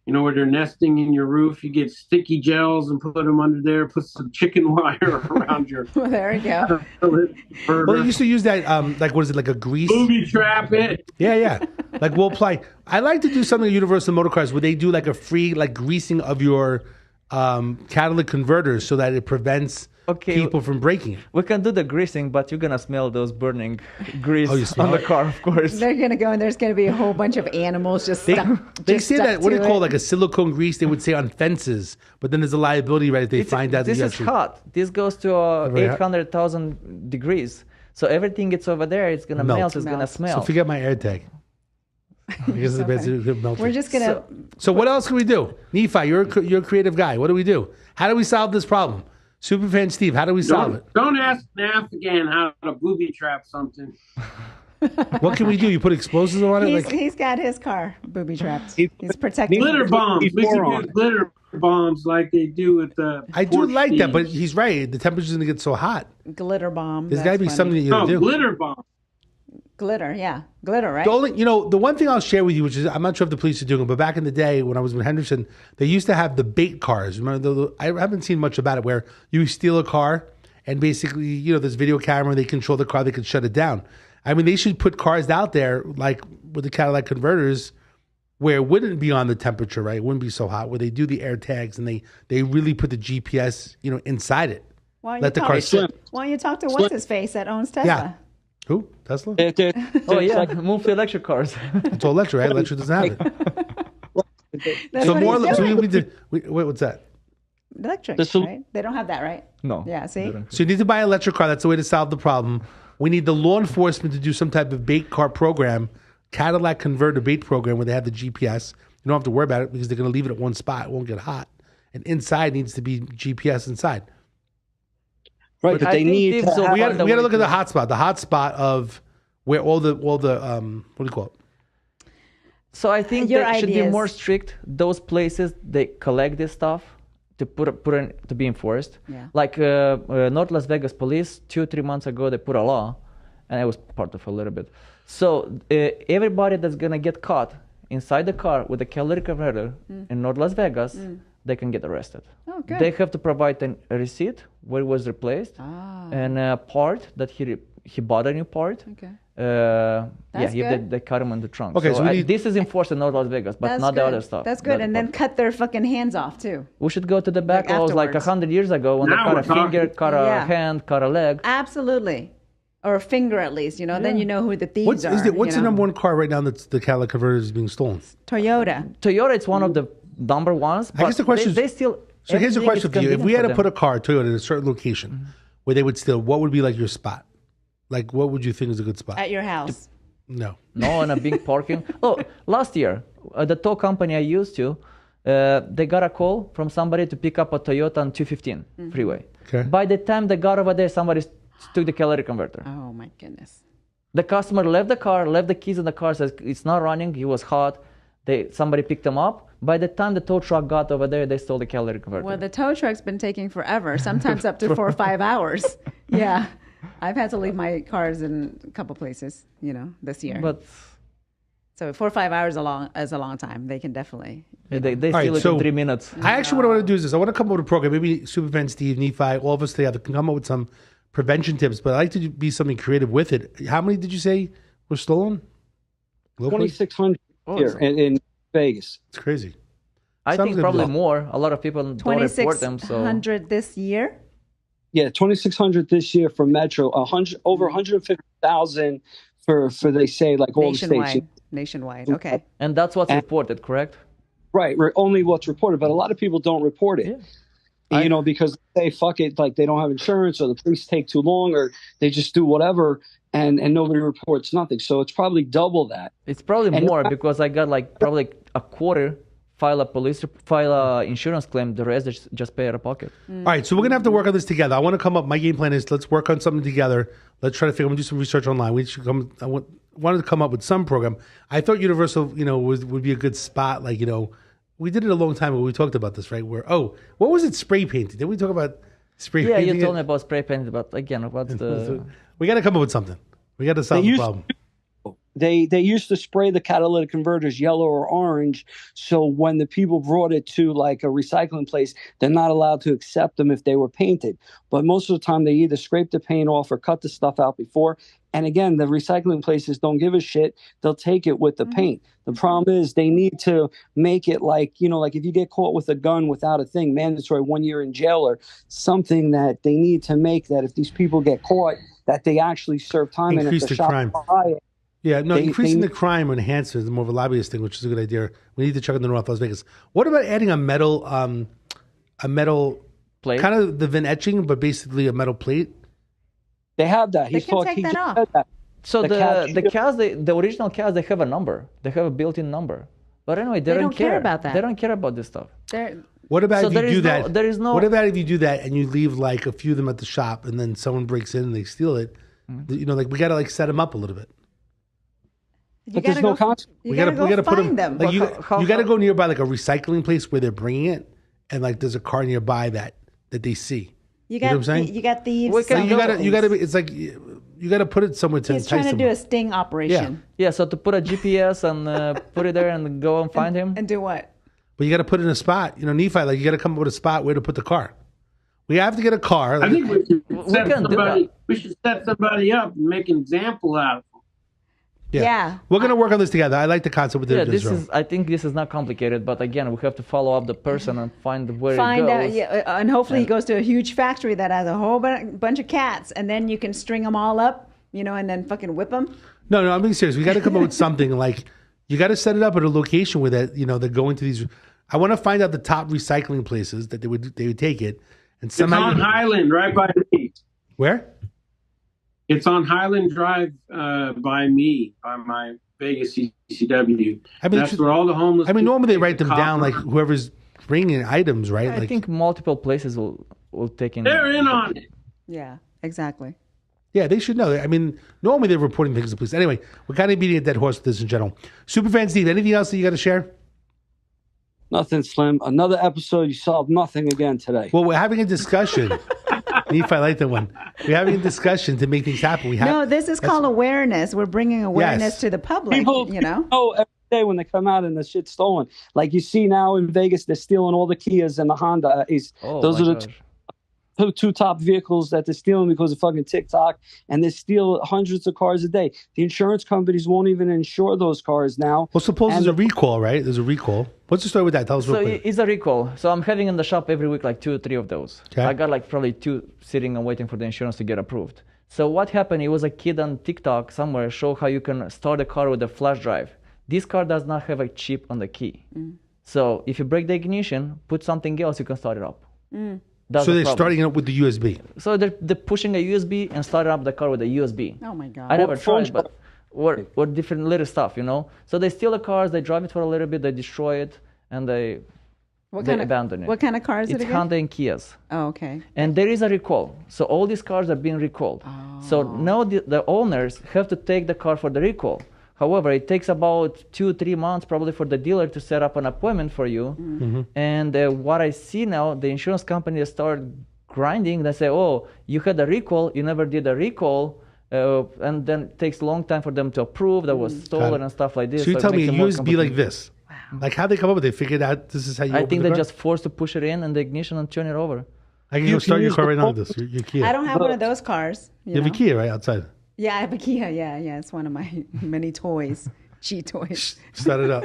You know, where they're nesting in your roof, you get sticky gels and put them under there, put some chicken wire around your... Well, there we go. Well, they used to use that, like, what is it, like a grease? Booby trap it. Yeah. Like, we'll apply. I like to do something at Universal Motor Cars where they do, like, a free, like, greasing of your catalytic converters so that it prevents people from breaking it. We can do the greasing, but you're gonna smell those burning grease smell on the it? car, of course. They're gonna go and there's gonna be a whole bunch of animals just stuck. They say that, what do you call it, like a silicone grease, they would say on fences, but then there's a liability, right, if they find out that this you is actually... hot. This goes to 800,000 degrees. So everything gets over there, it's gonna melt, it's gonna smell. So forget my air tag. Because We're just gonna... So what else can we do? Nephi, you're a creative guy. What do we do? How do we solve this problem? Superfan Steve, how do we solve it? Don't ask Naff again how to booby trap something. What can we do? You put explosives on it? He's got his car booby trapped. He's protecting Glitter it. bombs. We can use glitter bombs like they do with the... I do like that, but he's right. The temperature's going to get so hot. Glitter bomb. There's got to be something that you do. Glitter bomb. Glitter, yeah. Glitter, right? The only, the one thing I'll share with you, which is, I'm not sure if the police are doing it, but back in the day when I was with Henderson, they used to have the bait cars. Remember, I haven't seen much about it, where you steal a car and basically, there's video camera, they control the car, they can shut it down. I mean, they should put cars out there, like with the Cadillac converters, where it wouldn't be on the temperature, right? It wouldn't be so hot, where they do the air tags and they really put the GPS, inside it. Let the car sit. Why don't you talk to what's-his-face that owns Tesla? Yeah. Who? Tesla? Oh, yeah. Move to electric cars. It's all electric, right? Electric doesn't have it. That's So what more. he's So doing. we did. Wait, what's that? Electric, right? They don't have that, right? No. Yeah, see? So you need to buy an electric car. That's the way to solve the problem. We need the law enforcement to do some type of bait car program, Cadillac converter bait program, where they have the GPS. You don't have to worry about it because they're going to leave it at one spot. It won't get hot. And inside needs to be GPS inside. Right, but they need. We got to look at the hotspot. The hotspot of where all the what do you call it? So I think Your they should be ideas. more strict. Those places they collect this stuff to put in, to be enforced. Yeah. Like North Las Vegas police 2-3 months ago, they put a law, and I was part of a little bit. So everybody that's gonna get caught inside the car with a catalytic converter in North Las Vegas, they can get arrested. Oh, good. They have to provide a receipt where it was replaced and a part that he bought a new part. Okay. Yeah, good. they cut him in the trunk. Okay, so this is enforced in North Las Vegas, but That's not the good. other stuff. That's good. And then cut their fucking hands off too. We should go to the back laws like afterwards. 100 years ago when Now they we're cut a finger, talking. cut a hand, cut a leg. Absolutely. Or a finger at least, then you know who the thieves What's are. what's the number one car right now that's the catalytic converter is being stolen? Toyota. Toyota, it's one of the number ones. I guess the question they is, still. so here's a everything question is for you: if we had to convenient put for a car, Toyota, at a certain location where they would steal, what would be like your spot? Like, what would you think is a good spot? At your house. No. No, in a big parking. Oh, last year, the tow company I used to, they got a call from somebody to pick up a Toyota on 215 freeway. Okay. By the time they got over there, somebody took the catalytic converter. Oh my goodness. The customer left the car, left the keys in the car, says it's not running. He was hot. Somebody picked him up. By the time the tow truck got over there, they stole the catalytic converter. Well, the tow truck's been taking forever, sometimes up to 4 or 5 hours. Yeah. I've had to leave my cars in a couple places, this year. But so 4 or 5 hours is a long time. They can definitely. they All right, steal it so in 3 minutes. I actually what I want to do is this: I want to come up with a program. Maybe Superfan Steve, Nephi, all of us together can come up with some prevention tips. But I like to be something creative with it. How many did you say were stolen? Locally? 2,600 here in Vegas. It's crazy. I Sounds think good. probably more. A lot of people don't report them. So 2,600 this year? Yeah, 2,600 this year for Metro. Over 150,000 for they say like all the states. Nationwide. Okay. And that's what's reported, correct? Right, only what's reported, but a lot of people don't report it. Yeah. Because they fuck it, like they don't have insurance, or the police take too long, or they just do whatever, and nobody reports nothing. So it's probably double that. It's probably more because I got probably a quarter file a insurance claim. The rest just pay out of pocket. All right, so we're gonna have to work on this together. I want to come up. My game plan is let's work on something together. Let's try to figure. I'm gonna do some research online. We should come. Wanted to come up with some program. I thought Universal, would be a good spot. Like, we did it a long time ago. We talked about this, right? Where what was it? Spray painting. Did we talk about spray Yeah, painting? you told me about spray painting, but again, what's the? We got to come up with something. We got to solve the problem. They used to spray the catalytic converters yellow or orange, so when the people brought it to like a recycling place, they're not allowed to accept them if they were painted. But most of the time, they either scrape the paint off or cut the stuff out before. And again, the recycling places don't give a shit. They'll take it with the paint. The problem is they need to make it like if you get caught with a gun without a thing, mandatory 1 year in jail or something, that they need to make that if these people get caught, that they actually serve time. Increase and if the crime. Yeah, no, increasing the crime or enhancement is more of a lobbyist thing, which is a good idea. We need to check on the North Las Vegas. What about adding a metal plate, kind of the VIN etching, but basically a metal plate? They have that. They can take that off. So the cars, the original cars, they have a number. They have a built-in number. But anyway, they don't care about that. They don't care about this stuff. What about if you do that? There is no. What about if you do that and you leave like a few of them at the shop, and then someone breaks in and they steal it? We got to set them up a little bit. But there's no consequence. You gotta put them. Like you got to go nearby like a recycling place where they're bringing it, and like there's a car nearby that they see. You know what I'm saying? You got thieves. You got to be. It's like you got to put it somewhere to He's entice trying to them. do a sting operation. Yeah. So to put a GPS and put it there and go and find him. And do what? But you got to put it in a spot. Nephi, like you got to come up with a spot where to put the car. We have to get a car. I think we should set can do somebody. We should set somebody up and make an example out of them. Yeah. We're going to work on this together. I like the concept with the I think this is not complicated, but again, we have to follow up the person and find where it Find goes. out, and hopefully he goes to a huge factory that has a whole bunch of cats, and then you can string them all up, and then fucking whip them. No, I'm being serious. We got to come up with something like you got to set it up at a location where that they're going to these. I want to find out the top recycling places that they would take it, and somehow it's on Highland, right by me. Where? It's on Highland Drive by me, by my Vegas CCW. That's where all the homeless. Normally they write them down, like whoever's bringing items, right? I think multiple places will take in. They're in on it. Yeah, exactly. Yeah, they should know. Normally they're reporting things to police. Anyway, we're kind of beating a dead horse with this in general. Superfan Steve, anything else that you got to share? Nothing, Slim. Another episode. You solved nothing again today. Well, we're having a discussion. Nephi, I like that one. We're having a discussion to make things happen. No, this is called awareness. We're bringing awareness to the public. People know every day when they come out and the shit's stolen. Like you see now in Vegas, they're stealing all the Kias and the Honda. Those are the two top vehicles that they're stealing because of fucking TikTok, and they steal hundreds of cars a day. The insurance companies won't even insure those cars now. Well, suppose there's a recall, right? There's a recall. What's the story with that? Tell us real So quick. it's a recall. So I'm having in the shop every week like 2 or 3 of those. Okay. I got like probably 2 sitting and waiting for the insurance to get approved. So what happened? It was a kid on TikTok somewhere show how you can start a car with a flash drive. This car does not have a chip on the key. So if you break the ignition, put something else, you can start it up. That's So the they're problem. starting it up with the USB. So they're pushing a USB and starting up the car with a USB. Oh my God. I never tried, but what different little stuff, you know? So they steal the cars, they drive it for a little bit, they destroy it, and they abandon it. What kind of car is it It's again? Hyundai and Kias. Oh, okay. And there is a recall. So all these cars are being recalled. So now the owners have to take the car for the recall. However, it takes about 2-3 months probably for the dealer to set up an appointment for you. And what I see now, the insurance company start grinding. They say, oh, you had a recall, you never did a recall. And then it takes a long time for them to approve that was stolen and stuff like this. So you it tell me makes a it more USB like complicated. this. Like how they come up with it? They figured out this is how you I open think the they're car? just forced to push it in the ignition and turn it over. I can go start your car right now with this. Your Kia. I don't have one of those cars. You have a know? Kia right outside. Yeah, I have a Kia. Yeah. It's one of my many toys. G toys. Start it up.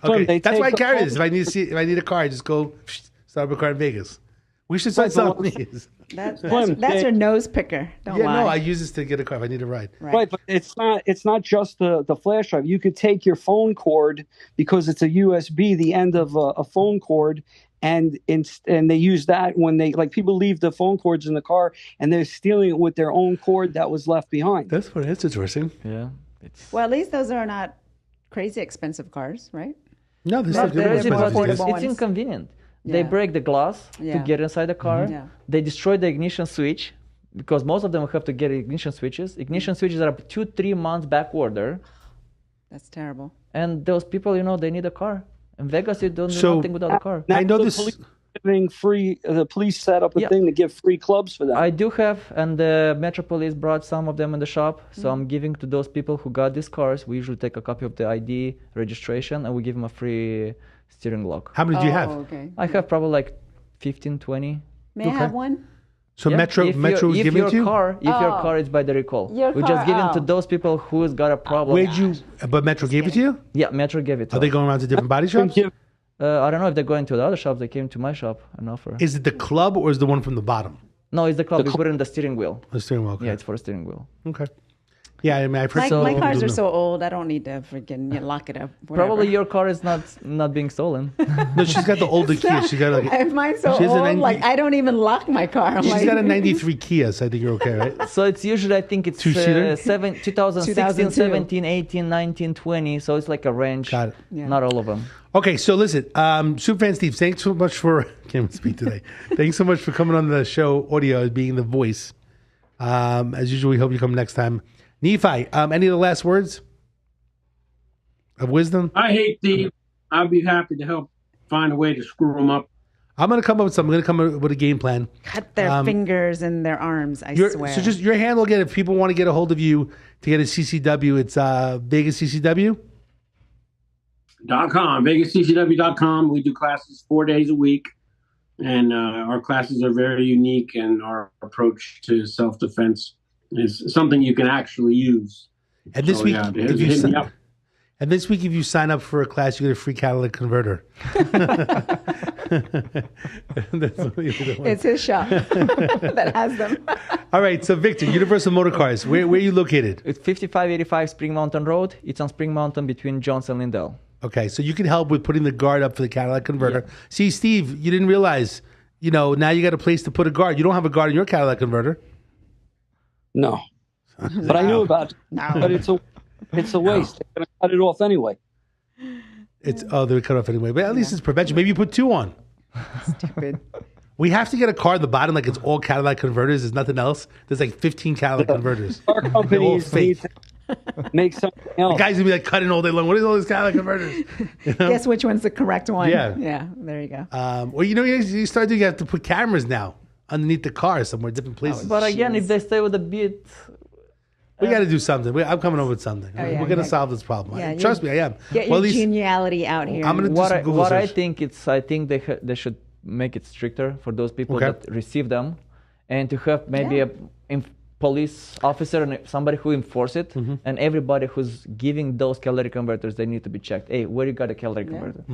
Okay, that's why I carry this. If I need a car, I just go start up a car in Vegas. We should start selling these. That's your nose picker. Don't lie. No, I use this to get a car if I need a ride. Right, but it's not just the flash drive. You could take your phone cord because it's a USB, the end of a phone cord, and they use that when they people leave the phone cords in the car and they're stealing it with their own cord that was left behind. That's funny. That's interesting. Yeah. Well, at least those are not crazy expensive cars, right? No, this But is good. it's inconvenient. They break the glass to get inside the car. They destroy the ignition switch because most of them have to get ignition switches. Ignition switches are 2-3 months back order. That's terrible. And those people, they need a car. In Vegas, you don't do nothing without a car. I know this. The police set up a thing to give free clubs for that. I do have, and the Metro Police brought some of them in the shop. So I'm giving to those people who got these cars. We usually take a copy of the ID, registration, and we give them a free steering lock. How many do you have? Okay. I have probably like 15, 20. May I have one? So Metro is giving it to you? If your car is by the recall. We just give it to those people who's got a problem. But Metro gave it to you? Yeah, Metro gave it to Are they going around to different body shops? I don't know if they're going to the other shops. They came to my shop and offer. Is it the club or is the one from the bottom? No, it's the club. We put it in the steering wheel. The steering wheel. Okay. Yeah, it's for the steering wheel. Okay. Yeah, I mean, I've heard my cars are so old. I don't need to freaking lock it up. Whatever. Probably your car is not being stolen. No, she's got the older Kia. She got like. Mine's so old. I don't even lock my car. She's got a '93 Kia, so I think you're okay, right? So it's usually, I think it's 2016, 17, 18, 19, 20. So it's like a range. Got it. Yeah. Not all of them. Okay, so listen, Superfan Steve, thanks so much for can't speak today. Thanks so much for coming on the show, audio, being the voice. As usual, we hope you come next time. Nephi, any of the last words of wisdom? I hate thieves. I'll be happy to help find a way to screw them up. I'm going to come up with something. I'm going to come up with a game plan. Cut their fingers and their arms, I swear. So just your handle again, if people want to get a hold of you to get a CCW, it's VegasCCW? .com, VegasCCW.com. We do classes 4 days a week. And our classes are very unique, and our approach to self-defense is something you can actually use. And this week, if you sign up for a class, you get a free catalytic converter. It's his shop that has them. All right, so Victor, Universal Motor Cars, where are you located? It's 5585 Spring Mountain Road. It's on Spring Mountain between Jones and Lindell. Okay, so you can help with putting the guard up for the catalytic converter. Yeah. See, Steve, you didn't realize, now you got a place to put a guard. You don't have a guard in your catalytic converter. No. But I knew about it. No. But it's a waste. They're going to cut it off anyway. They're cut off anyway. But at least it's prevention. Maybe you put 2 on. Stupid. We have to get a car at the bottom, like it's all catalytic converters. There's nothing else. There's like 15 catalytic converters. Our companies need to make something else. The guys will be like cutting all day long. What is all these catalytic converters? Guess which one's the correct one. Yeah. Yeah, there you go. Well, you start doing, you have to put cameras now underneath the car somewhere, different places. But again, if they stay with the beat... We got to do something. I'm coming up with something. We're going to solve this problem. Yeah, trust me, I am. Get your geniality out here. I'm going to do some Google What search. I think they should make it stricter for those people Okay. that receive them, and to have maybe a police officer and somebody who enforce it, and everybody who's giving those catalytic converters, they need to be checked. Hey, where you got a catalytic converter?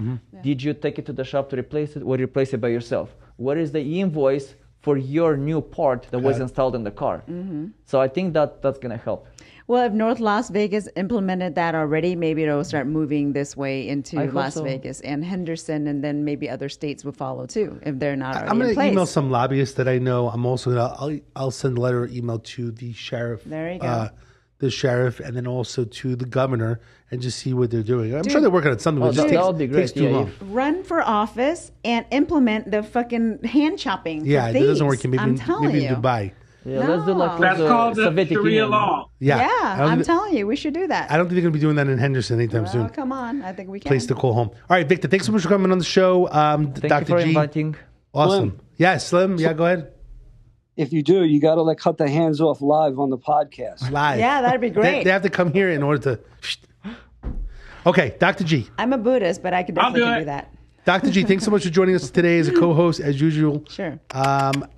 Did you take it to the shop to replace it, or you replace it by yourself? What is the invoice for your new part that was installed in the car? So I think that's gonna help. Well, if North Las Vegas implemented that already, maybe it'll start moving this way into I hope Las so. Vegas and Henderson, and then maybe other states will follow too if they're not already I'm going in to place. email some lobbyists that I know. I'm also I'll send a letter or email to the sheriff. There you go. The sheriff, and then also to the governor, and just see what they're doing. I'm sure they're working on something. Oh, It just that would be takes great. too Yeah, long. Run for office and implement the fucking hand chopping. Yeah, for it doesn't work. thieves. Maybe, I'm telling maybe you. in Dubai. Yeah, let's do like That's the called the Soviet Sharia Union. law. Yeah, Yeah, I'm telling you, we should do that. I don't think they're going to be doing that in Henderson anytime Well, soon. come on, I think we can. Place to call home. All right, Victor, thanks so much for coming on the show. Thank Dr. you for G, inviting. awesome. Slim. Yeah, Slim. Yeah, go ahead. If you do, you got to like cut the hands off live on the podcast. Live. Yeah, that'd be great. They have to come here in order to. Okay, Dr. G. I'm a Buddhist, but I could I'll definitely do do it. that. Dr. G, thanks so much for joining us today as a co-host, as usual. Sure.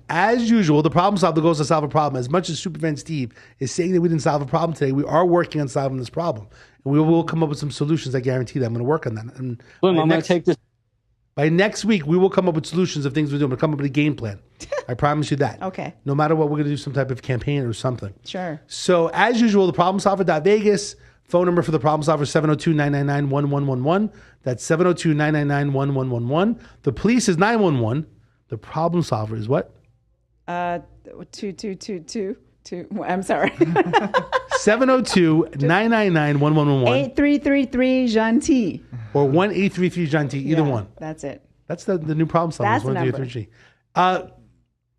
As usual, the problem solver goes to solve a problem. As much as Superfan Steve is saying that we didn't solve a problem today, we are working on solving this problem. And we will come up with some solutions. I guarantee that. I'm going to work on that. And Slim, by I'm going to take this. by next week, we will come up with solutions of things we're doing. We'll come up with a game plan. I promise you that. Okay. No matter what, we're going to do some type of campaign or something. Sure. So, as usual, the problem solver.vegas. Phone number for the problem solver 702-999-1111. That's 702-999-1111. The police is 911. The problem solver is what? 2222. I'm sorry. 702-999-1111 8333 Gentil. or 1-833-JOHN-T, either Yeah, one. That's it. That's the new problem solver. That's is the number. 1-833-G.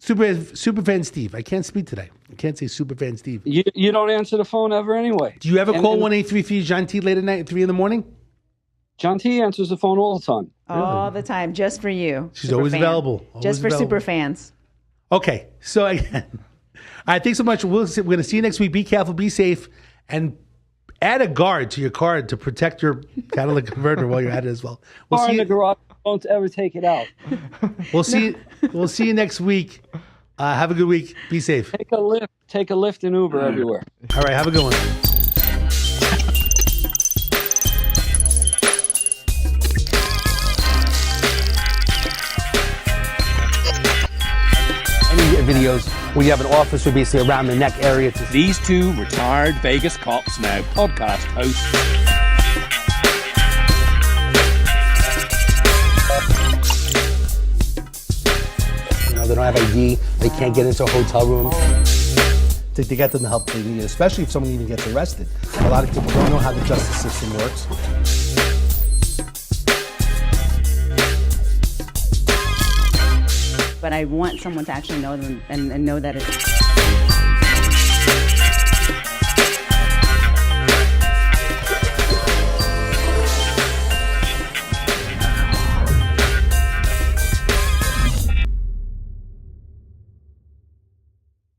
Superfan Steve. I can't speak today. I can't say Superfan Steve. You don't answer the phone ever anyway. Do you ever And- call and 1-833-JOHN-T late at night at 3 in the morning? John T answers the phone all the time. All the time, just for you. She's always Superfan. available. Always Just for available. super fans. Okay, so again, all right, thanks so much. We're going to see you next week. Be careful, be safe, and add a guard to your car to protect your catalytic converter while you're at it as well. We'll Car see in the you, garage. Don't ever take it out. we'll see you next week. Have a good week. Be safe. Take a Lyft and Uber everywhere. All right, have a good one. Any videos where you have an officer basically around the neck area to These two retired Vegas cops now podcast hosts. they don't have ID, they can't get into a hotel room. To get them the help they need, especially if someone even gets arrested. A lot of people don't know how the justice system works. But I want someone to actually know them and know that it's